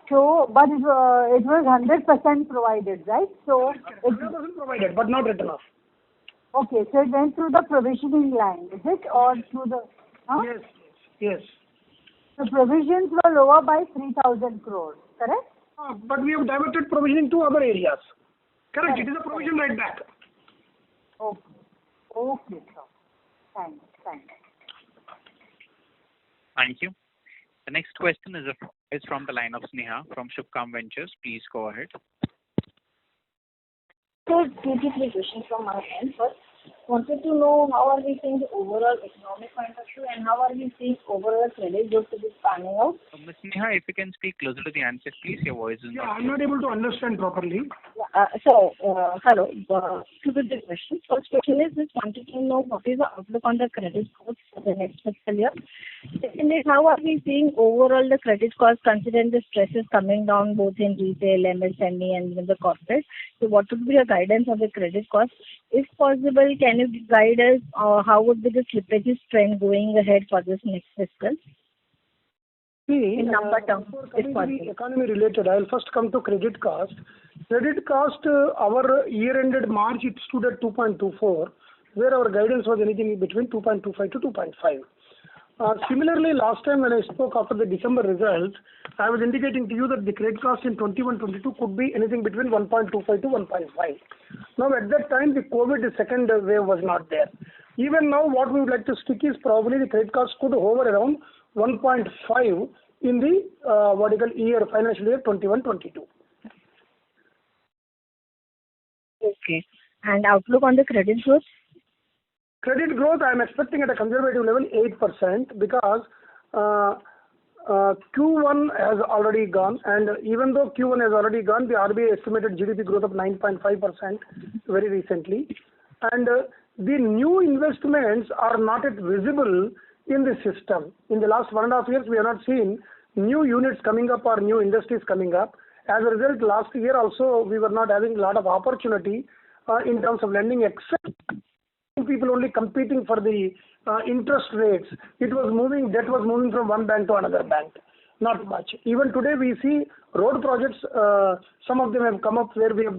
So, but it was 100% provided, right? So, 100% provided, but not written off. Okay, so it went through the provisioning line, is it? Or through the... Huh? Yes. The provisions were lower by 3,000 crores, correct? But we have diverted provisioning to other areas. Correct. It is a provision right back. Okay, sir. Thanks. Thank you. The next question is from the line of Sneha from Shubhkam Ventures. Please go ahead. So 2 to 3 questions from my end. First, wanted to know how are we seeing the overall economic point of view and how are we seeing overall credit growth to be panning out? Ms. Sneha, if you can speak closer to the answer, please. Your voice is not. I'm not able to understand properly. Hello. 2 to 3 questions. First question is just wanted to know what is the outlook on the credit growth for the next fiscal year. Second is how are we seeing overall the credit cost considering the stresses coming down both in retail, MSME and even the corporate. So what would be your guidance on the credit cost? If possible, can you guide us how would be the slippages trend going ahead for this next fiscal? See, in number terms, if possible. Economy related, I'll first come to credit cost. Credit cost, our year ended March, it stood at 2.24, where our guidance was anything between 2.25 to 2.5. Similarly, last time when I spoke after the December results, I was indicating to you that the credit cost in 21-22 could be anything between 1.25 to 1.5. Now, at that time, the COVID second wave was not there. Even now, what we would like to stick is probably the credit cost could hover around 1.5 in the financial year 21-22. Okay. And outlook on the credit growth? Credit growth, I am expecting at a conservative level 8% because Q1 has already gone, and even though Q1 has already gone, the RBI estimated GDP growth of 9.5% very recently, and the new investments are not yet visible in the system. In the last 1.5 years, we have not seen new units coming up or new industries coming up. As a result, last year also we were not having a lot of opportunity in terms of lending, except people only competing for the interest rates. Debt was moving from one bank to another bank. Not much. Even today we see road projects, some of them have come up where we have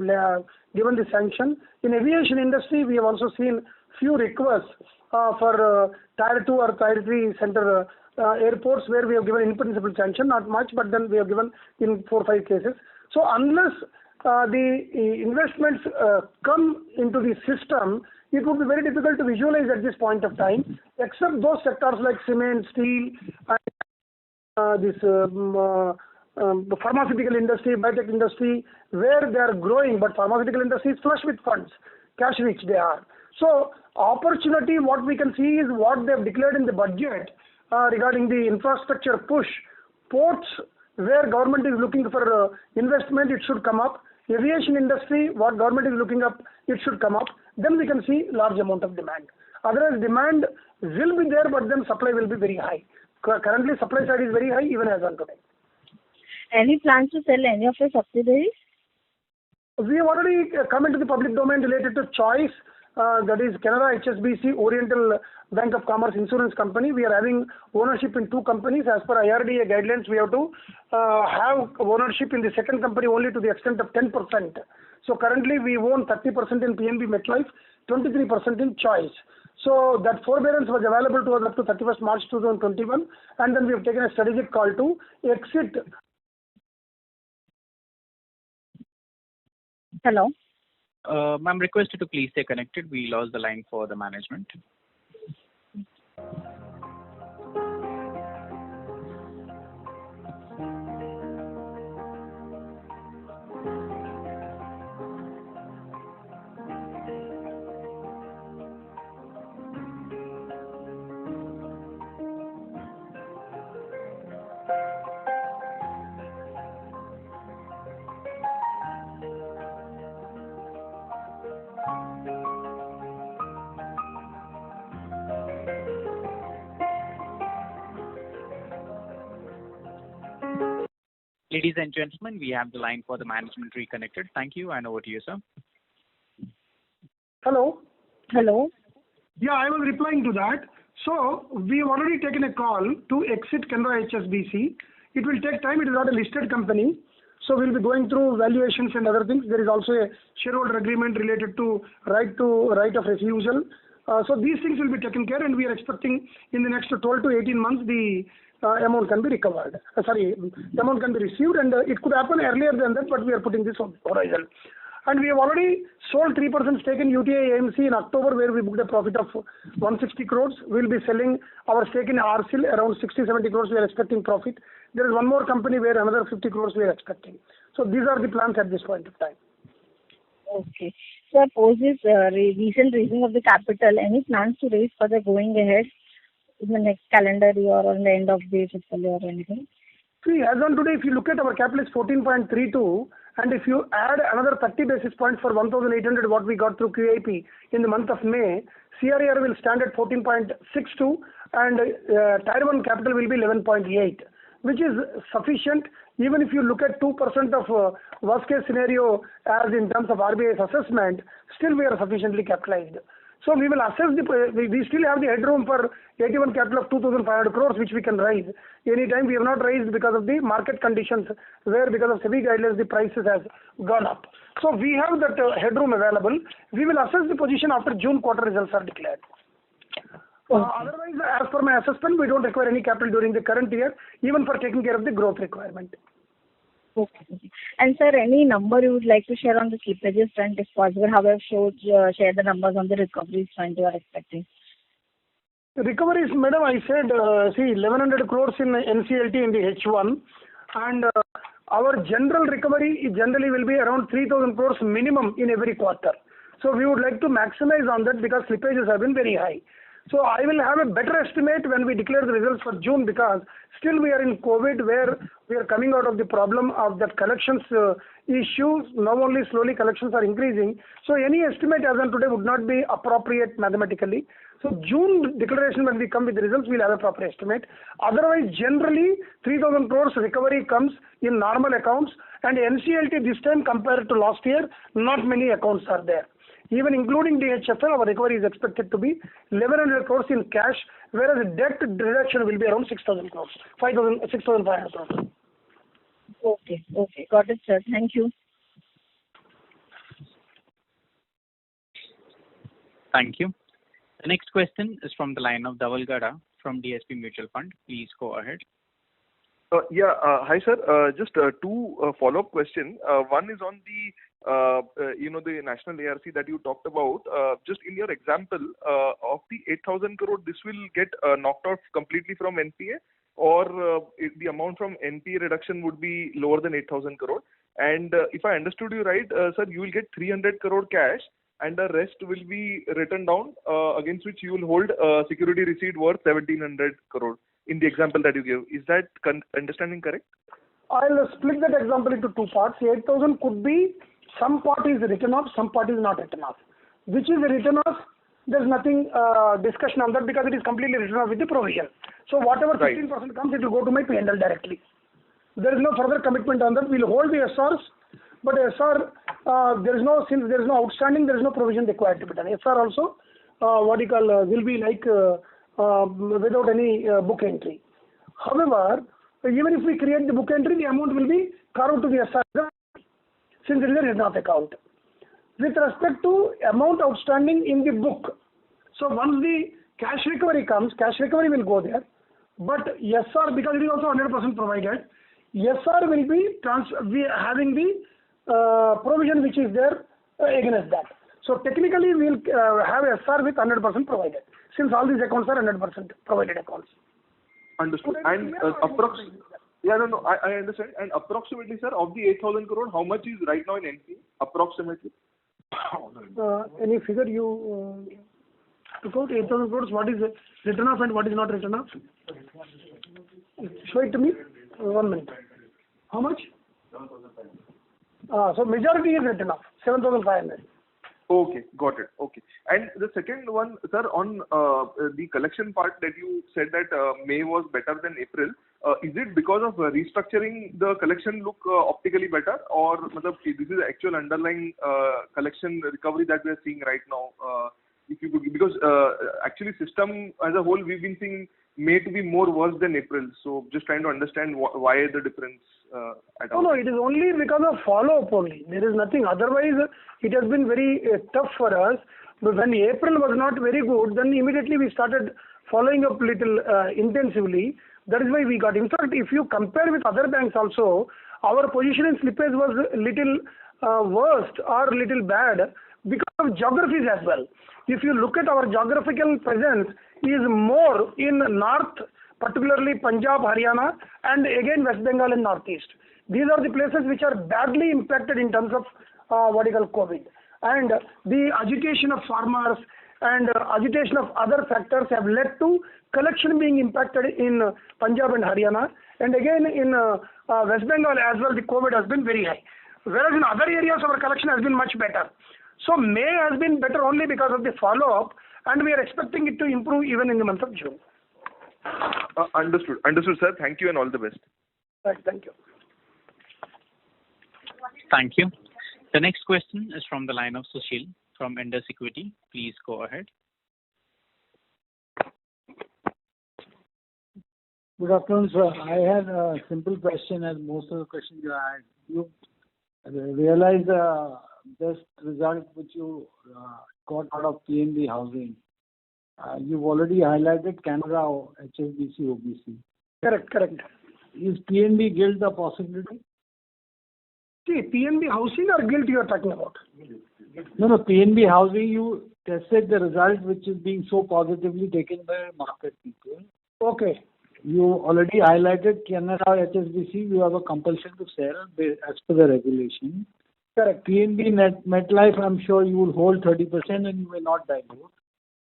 given the sanction. In aviation industry, we have also seen few requests for Tier 2 or Tier 3 center airports where we have given in principle sanction, not much, but then we have given in 4-5 cases. So unless the investments come into the system, it would be very difficult to visualize at this point of time, except those sectors like cement, steel, and the pharmaceutical industry, biotech industry, where they are growing, but pharmaceutical industry is flush with funds, cash rich they are. So opportunity, what we can see is what they have declared in the budget regarding the infrastructure push. Ports, where government is looking for investment, it should come up. Aviation industry, what government is looking up, it should come up. Then we can see large amount of demand. Otherwise, demand will be there, but then supply will be very high. Currently, supply side is very high, even as on today. Any plans to sell any of your subsidiaries? We have already come into the public domain related to choice. That is Canara HSBC, Oriental Bank of Commerce Insurance Company. We are having ownership in 2 companies. As per IRDA guidelines, we have to have ownership in the second company only to the extent of 10%. So currently we own 30% in PNB MetLife, 23% in Choice. So that forbearance was available to us up to 31st March 2021, and then we have taken a strategic call to exit. Hello. Ma'am, requested to please stay connected. We lost the line for the management. Ladies and gentlemen, we have the line for the management reconnected. Thank you, and over to you, sir. Hello. Hello. Yeah, I was replying to that. So we have already taken a call to exit Canara HSBC. It will take time. It is not a listed company. So we'll be going through valuations and other things. There is also a shareholder agreement related to right of refusal. So these things will be taken care, and we are expecting in the next 12 to 18 months the amount can be recovered. The amount can be received, and it could happen earlier than that, but we are putting this on horizon. And we have already sold 3% stake in UTI AMC in October, where we booked a profit of 160 crores. We will be selling our stake in RCIL around 60-70 crores. We are expecting profit. There is one more company where another 50 crores we are expecting. So these are the plans at this point of time. Okay. So post this recent raising of the capital, any plans to raise further going ahead in the next calendar year or in the end of the fiscal year or anything? See, as on today, if you look at our capital is 14.32, and if you add another 30 basis points for 1,800 what we got through QIP in the month of May, CRAR will stand at 14.62 and Tier 1 capital will be 11.8, which is sufficient. Even if you look at 2% of worst case scenario as in terms of RBI's assessment, still we are sufficiently capitalized. So we will assess we still have the headroom for AT1 capital of 2,500 crores, which we can raise. Anytime we have not raised because of the market conditions, where because of SEBI guidelines the prices has gone up. So we have that headroom available. We will assess the position after June quarter results are declared. Otherwise, as per my assessment, we don't require any capital during the current year, even for taking care of the growth requirement. Okay. And sir, any number you would like to share on the slippages front, if possible? How have share the numbers on the recoveries front you are expecting? Recoveries, madam, I said, 1100 crores in NCLT in the H1, and our general recovery generally will be around 3000 crores minimum in every quarter. So we would like to maximize on that because slippages have been very high. So I will have a better estimate when we declare the results for June, because still we are in COVID, where we are coming out of the problem of that collections issues. Now only slowly collections are increasing. So any estimate as on today would not be appropriate mathematically. So June declaration, when we come with the results, we'll have a proper estimate. Otherwise, generally 3000 crores recovery comes in normal accounts, and NCLT this time compared to last year, not many accounts are there. Even including DHFL, our recovery is expected to be 1100 crores in cash, whereas debt reduction will be around 6000 crores, 6500 crores. Okay. Got it, sir. Thank you. Thank you. The next question is from the line of Dhaval Gada from DSP Mutual Fund. Please go ahead. Hi, sir. Just two follow-up questions. One is on the the national ARC that you talked about. Just in your example of the 8,000 crore, this will get knocked off completely from NPA, or the amount from NPA reduction would be lower than 8,000 crore. And if I understood you right, sir, you will get 300 crore cash, and the rest will be written down, against which you will hold security receipt worth 1,700 crore in the example that you gave. Is that understanding correct? I'll split that example into two parts. 8,000 could be some part is written off, some part is not written off. Which is written off, there's nothing discussion on that, because it is completely written off with the provision. So whatever 15% comes, it will go to my P&L directly. There is no further commitment on that. We'll hold the SRs, but SR, since there is no outstanding, there is no provision required to be done. SR also, will be like without any book entry. However, even if we create the book entry, the amount will be carved to the SR, since it is a written off account. With respect to amount outstanding in the book, so once the cash recovery comes, cash recovery will go there, but SR, because it is also 100% provided, SR will be having the provision which is there against that. So technically we will have SR with 100% provided, since all these accounts are 100% provided accounts. Understood. And I understand. And approximately, sir, of the 8,000 crore, how much is right now in NPA? Approximately. Any figure you took out? 8,000 crores, what is written off and what is not written off? Show it to me. 1 minute. How much? 7,500. So majority is written off. 7,500. Okay, got it. Okay. And the second one, sir, on the collection part that you said that May was better than April. Is it because of restructuring the collection look optically better, or this is the actual underlying collection recovery that we are seeing right now? If you could, because actually system as a whole, we've been seeing May to be more worse than April. So just trying to understand why the difference at all. No, it is only because of follow-up only. There is nothing. Otherwise, it has been very tough for us. But when April was not very good, then immediately we started following up little intensively. That is why we got. In fact, if you compare with other banks also, our position in slippage was little worst or little bad because of geographies as well. If you look at our geographical presence is more in north, particularly Punjab, Haryana, and again West Bengal and Northeast. These are the places which are badly impacted in terms of COVID. And the agitation of farmers and agitation of other factors have led to collection being impacted in Punjab and Haryana. And again in West Bengal as well, the COVID has been very high. Whereas in other areas, our collection has been much better. So May has been better only because of the follow-up, and we are expecting it to improve even in the month of June. Understood, sir. Thank you and all the best. Right, thank you. Thank you. The next question is from the line of Sushil from Indus Equity. Please go ahead. Good afternoon, sir. I had a simple question, as most of the questions you had. You realize the best result which you got out of PNB Housing. You've already highlighted Canara, HSBC, OBC. Correct. Is PNB Gilt a possibility? See, PNB Housing or Gilt you are talking about? No, PNB Housing, you tested the result which is being so positively taken by market people. Okay. You already highlighted Canara, HSBC, you have a compulsion to sell as per the regulation. Correct. PNB MetLife, I'm sure you will hold 30% and you may not dilute.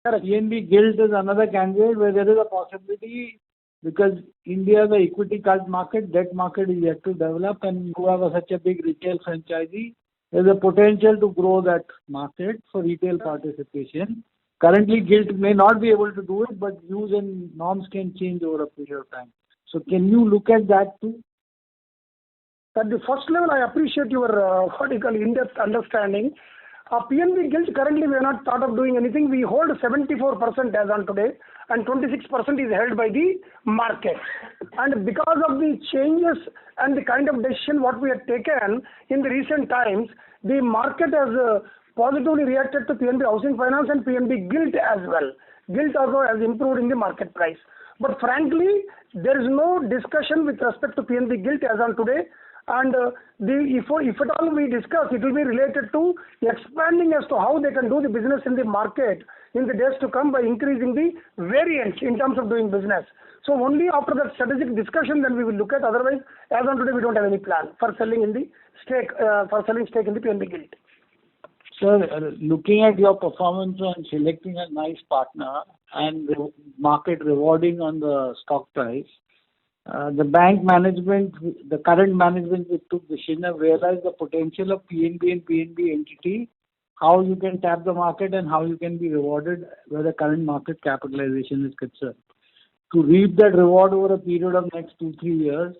Correct. PNB Gilt is another candidate where there is a possibility, because India, the equity card market, debt market is yet to develop, and you have such a big retail franchisee. There's a potential to grow that market for retail participation. Currently, Gilt may not be able to do it, but views and norms can change over a period of time. So can you look at that too? At the first level, I appreciate your in-depth understanding. PNB Gilt, currently we have not thought of doing anything. We hold 74% as on today, and 26% is held by the market. And because of the changes and the kind of decision what we have taken in the recent times, the market has positively reacted to PNB Housing Finance and PNB Gilt as well. Gilt also has improved in the market price. But frankly, there is no discussion with respect to PNB Gilt as on today. And if at all we discuss, it will be related to expanding as to how they can do the business in the market in the days to come by increasing the variance in terms of doing business. So only after that strategic discussion then we will look at. Otherwise, as on today, we don't have any plan for selling in the stake in the PNB Gilt. Sir, looking at your performance on selecting a nice partner and market rewarding on the stock price, the bank management, the current management which took decision, have realized the potential of PNB and PNB entity, how you can tap the market and how you can be rewarded where the current market capitalization is concerned. To reap that reward over a period of next 2-3 years,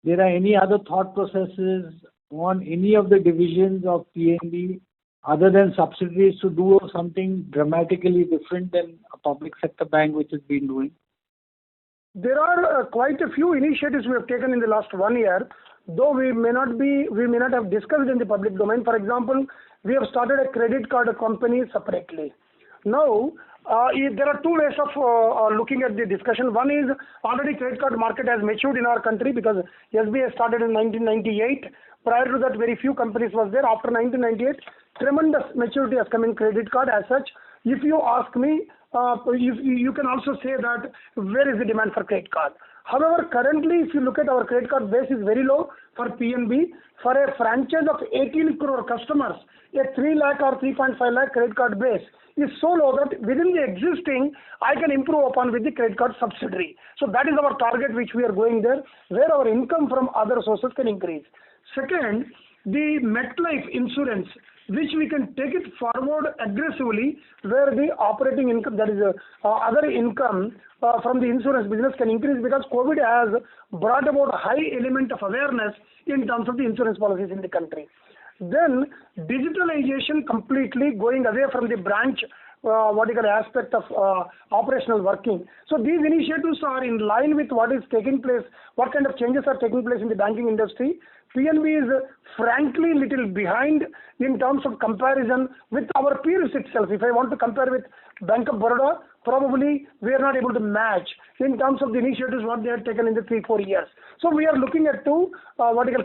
there are any other thought processes on any of the divisions of PNB other than subsidiaries to do something dramatically different than a public sector bank which has been doing? There are quite a few initiatives we have taken in the last 1 year, though we may not have discussed in the public domain. For example, we have started a credit card company separately. Now, there are two ways of looking at the discussion. One is already credit card market has matured in our country because SBI started in 1998. Prior to that, very few companies was there. After 1998, tremendous maturity has come in credit card as such. If you ask me, you can also say that where is the demand for credit card. However, currently, if you look at our credit card base is very low for PNB. For a franchise of 18 crore customers, a 3 lakh or 3.5 lakh credit card base is so low that within the existing, I can improve upon with the credit card subsidiary. So that is our target which we are going there, where our income from other sources can increase. Second, the MetLife insurance, which we can take it forward aggressively, where the operating income, that is other income from the insurance business can increase, because COVID has brought about a high element of awareness in terms of the insurance policies in the country. Then digitalization completely going away from the branch aspect of operational working. So these initiatives are in line with what is taking place, what kind of changes are taking place in the banking industry. PNB is frankly little behind in terms of comparison with our peers itself. If I want to compare with Bank of Baroda, probably we are not able to match in terms of the initiatives what they have taken in the 3-4 years. So we are looking at to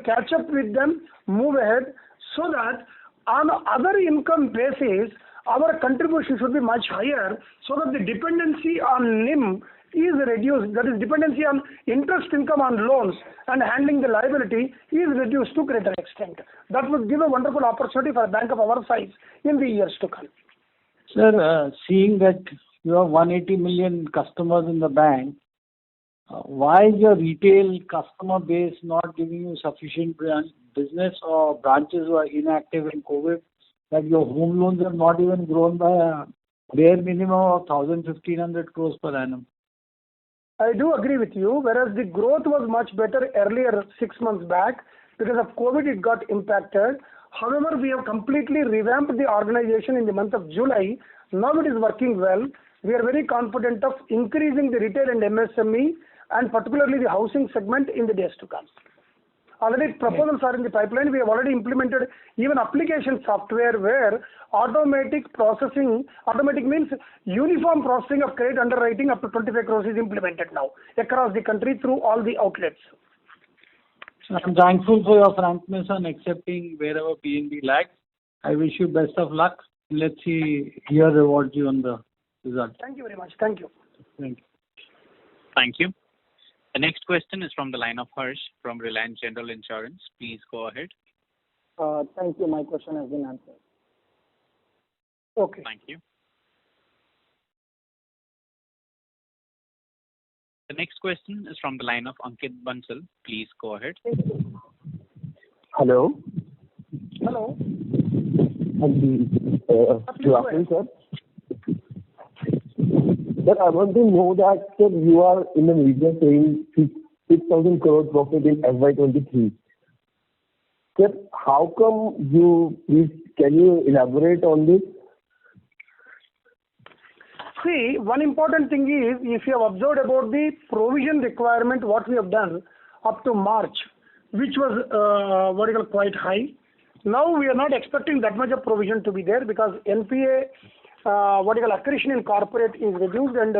catch up with them, move ahead. so that on other income basis, our contribution should be much higher, so that the dependency on NIM is reduced. That is, dependency on interest income on loans and handling the liability is reduced to greater extent. That would give a wonderful opportunity for a bank of our size in the years to come. Sir, seeing that you have 180 million customers in the bank, why is your retail customer base not giving you sufficient business, or branches were inactive in COVID, that your home loans have not even grown by a bare minimum of 1,000-1,500 crores per annum? I do agree with you, whereas the growth was much better earlier 6 months back. Because of COVID, it got impacted. However, we have completely revamped the organization in the month of July. Now it is working well. We are very confident of increasing the retail and MSME, and particularly the housing segment in the days to come. Already proposals are in the pipeline. We have already implemented even application software where automatic means uniform processing of credit underwriting up to 25 crores is implemented now across the country through all the outlets. I'm thankful for your frankness on accepting wherever PNB lags. I wish you best of luck. Let's see, here rewards you on the result. Thank you very much. Thank you. Thank you. Thank you. The next question is from the line of Harsh from Reliance General Insurance. Please go ahead. Thank you. My question has been answered. Okay. Thank you. The next question is from the line of Ankit Bansal. Please go ahead. Hello. Hello. Good afternoon, sir. Sir, I want to know that, sir, you are in the media saying 6,000 crore profit in FY23. Sir, how come can you elaborate on this? See, one important thing is, if you have observed about the provision requirement, what we have done up to March, which was quite high. Now we are not expecting that much of provision to be there, because NPA accretion in corporate is reduced, and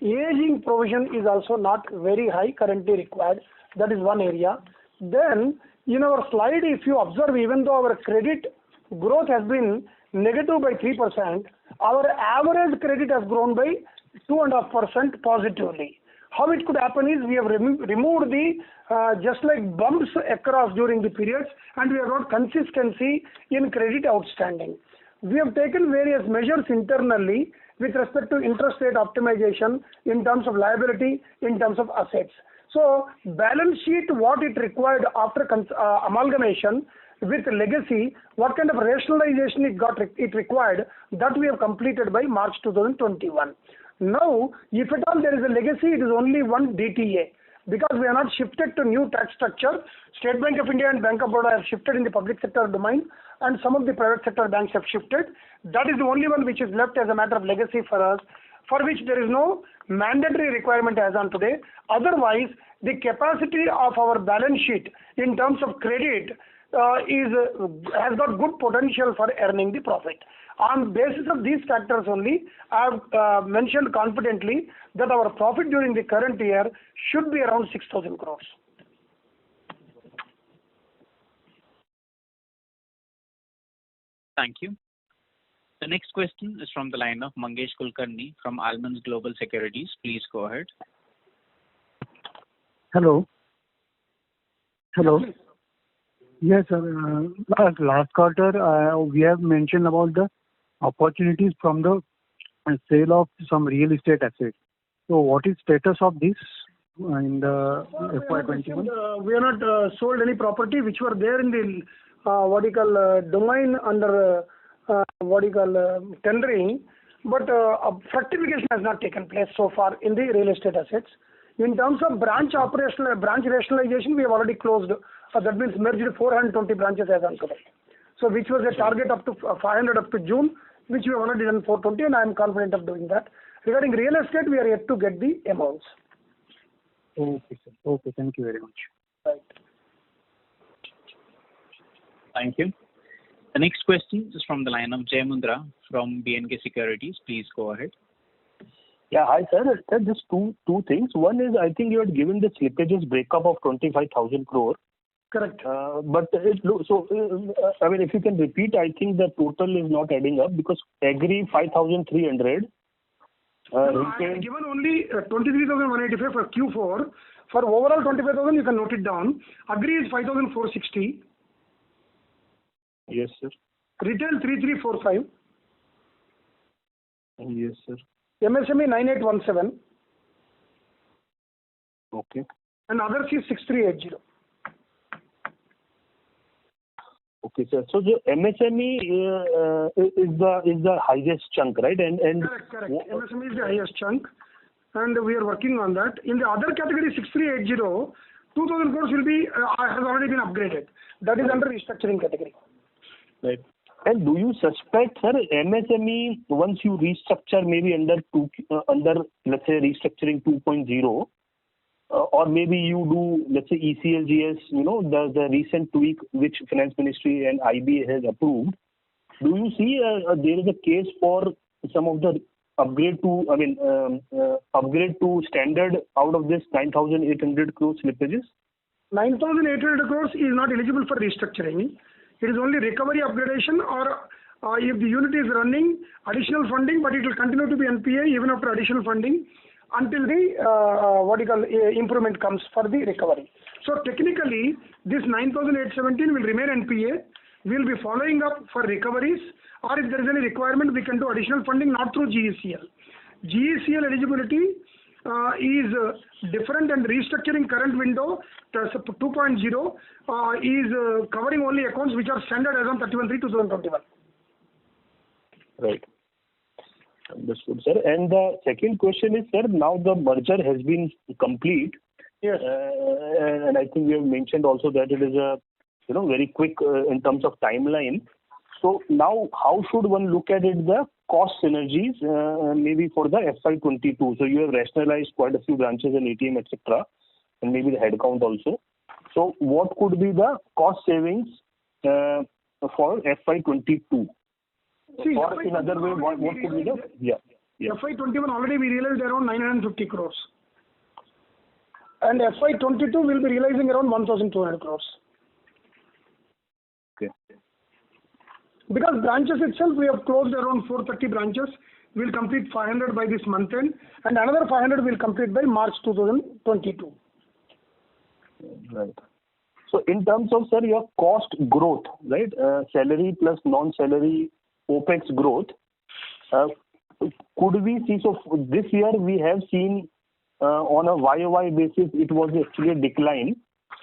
aging provision is also not very high currently required. That is one area. Then in our slide, if you observe, even though our credit growth has been negative by 3%, our average credit has grown by 2.5% positively. How it could happen is, we have removed the just like bumps across during the periods, and we have got consistency in credit outstanding. We have taken various measures internally with respect to interest rate optimization in terms of liability, in terms of assets. So balance sheet, what it required after amalgamation with legacy, what kind of rationalization it required, that we have completed by March 2021. Now, if at all there is a legacy, it is only one DTA. Because we are not shifted to new tax structure, State Bank of India and Bank of Baroda have shifted in the public sector domain, and some of the private sector banks have shifted. That is the only one which is left as a matter of legacy for us, for which there is no mandatory requirement as on today. Otherwise, the capacity of our balance sheet in terms of credit has got good potential for earning the profit. On basis of these factors only, I have mentioned confidently that our profit during the current year should be around 6,000 crores. Thank you. The next question is from the line of Mangesh Kulkarni from Almonds Global Securities. Please go ahead. Hello. Yes, sir. Last quarter, we have mentioned about the opportunities from the sale of some real estate assets. So what is status of this in the FY21? We have not sold any property which were there in the domain under tendering, but fructification has not taken place so far in the real estate assets. In terms of branch rationalization, we have already closed. That means merged 420 branches as on today. So which was a target up to 500 up to June, which we have already done 420, and I am confident of doing that. Regarding real estate, we are yet to get the amounts. Okay, sir. Okay, thank you very much. Right. Thank you. The next question is from the line of Jay Mundra from B&K Securities. Please go ahead. Yeah, hi sir. Sir, just two things. One is, I think you had given the slippages breakup of 25,000 crore. Correct. But it looks so. I mean, if you can repeat, I think the total is not adding up because agri 5,300. I have given only 23,185 for Q4. For overall 25,000, you can note it down. Agri is 5,460. Yes, sir. Retail 3,345. Yes, sir. MSME 9,817. Okay. And others is 6,380. Okay, sir. So the MSME is the highest chunk, right? And Correct. MSME is the highest chunk, and we are working on that. In the other category 6,380, 2,000 crores will be has already been upgraded. That is under restructuring category. Right. And do you suspect, sir, MSME once you restructure maybe under let's say restructuring 2.0, or maybe you do let's say ECLGS, the recent tweak which Finance Ministry and IB has approved. Do you see there is a case for some of the upgrade to standard out of this 9,800 crore slippages? 9,800 crores is not eligible for restructuring. It is only recovery upgradation, or if the unit is running additional funding, but it will continue to be NPA even after additional funding until the improvement comes for the recovery. So technically, this 9,817 will remain NPA. We will be following up for recoveries, or if there is any requirement, we can do additional funding not through GECL. GECL eligibility is different, and restructuring current window 2.0 is covering only accounts which are standard as on 31/3/2021. Right. Understood, sir. And the second question is, sir, now the merger has been complete. Yes. And I think we have mentioned also that it is a very quick in terms of timeline. So now how should one look at it, the cost synergies maybe for the FY22? So you have rationalized quite a few branches and ATM, etc., and maybe the headcount also. So what could be the cost savings for FY22? See, or in other way, what could be the FY21 already we realized around 950 crores, and FY22 will be realizing around 1,200 crores. Okay. Because branches itself, we have closed around 430 branches. We will complete 500 by this month end, and another 500 will complete by March 2022. Right. So in terms of, sir, your cost growth, right, salary plus non-salary OPEX growth, could we see, so this year we have seen on a YOY basis, it was actually a decline.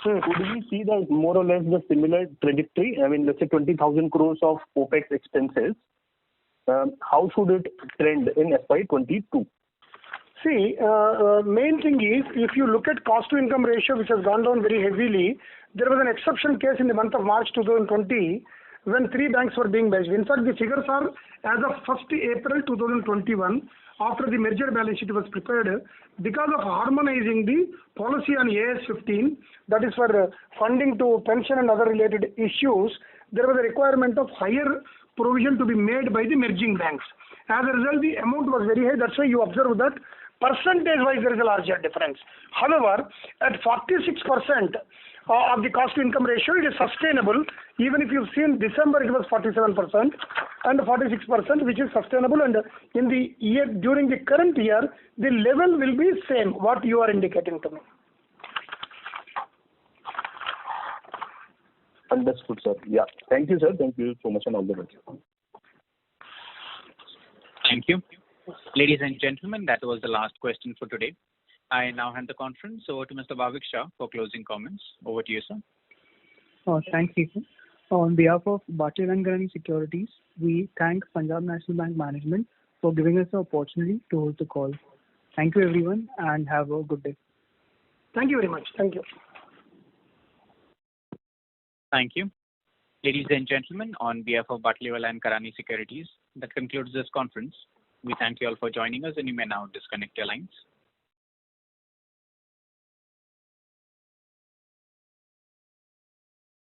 So could we see the more or less the similar trajectory? I mean, let's say 20,000 crores of OPEX expenses. How should it trend in FY22? See, main thing is, if you look at cost to income ratio, which has gone down very heavily, there was an exception case in the month of March 2020 when 3 banks were being merged. In fact, the figures are as of 1st April 2021, after the merger balance sheet was prepared, because of harmonizing the policy on AS 15, that is for funding to pension and other related issues, there was a requirement of higher provision to be made by the merging banks. As a result, the amount was very high. That's why you observe that percentage-wise there is a larger difference. However, at 46% of the cost to income ratio, it is sustainable. Even if you've seen December, it was 47% and 46%, which is sustainable. And in the year, during the current year, the level will be same, what you are indicating to me. Understood, sir. Yeah. Thank you, sir. Thank you so much and all the best. Thank you. Ladies and gentlemen, that was the last question for today. I now hand the conference over to Mr. Bhavik Shah for closing comments. Over to you, sir. Thanks, Ethan. On behalf of Batlivala & Karani Securities, we thank Punjab National Bank management for giving us the opportunity to hold the call. Thank you, everyone, and have a good day. Thank you very much. Thank you. Thank you. Ladies and gentlemen, on behalf of Batlivala & Karani Securities, that concludes this conference. We thank you all for joining us, and you may now disconnect your lines.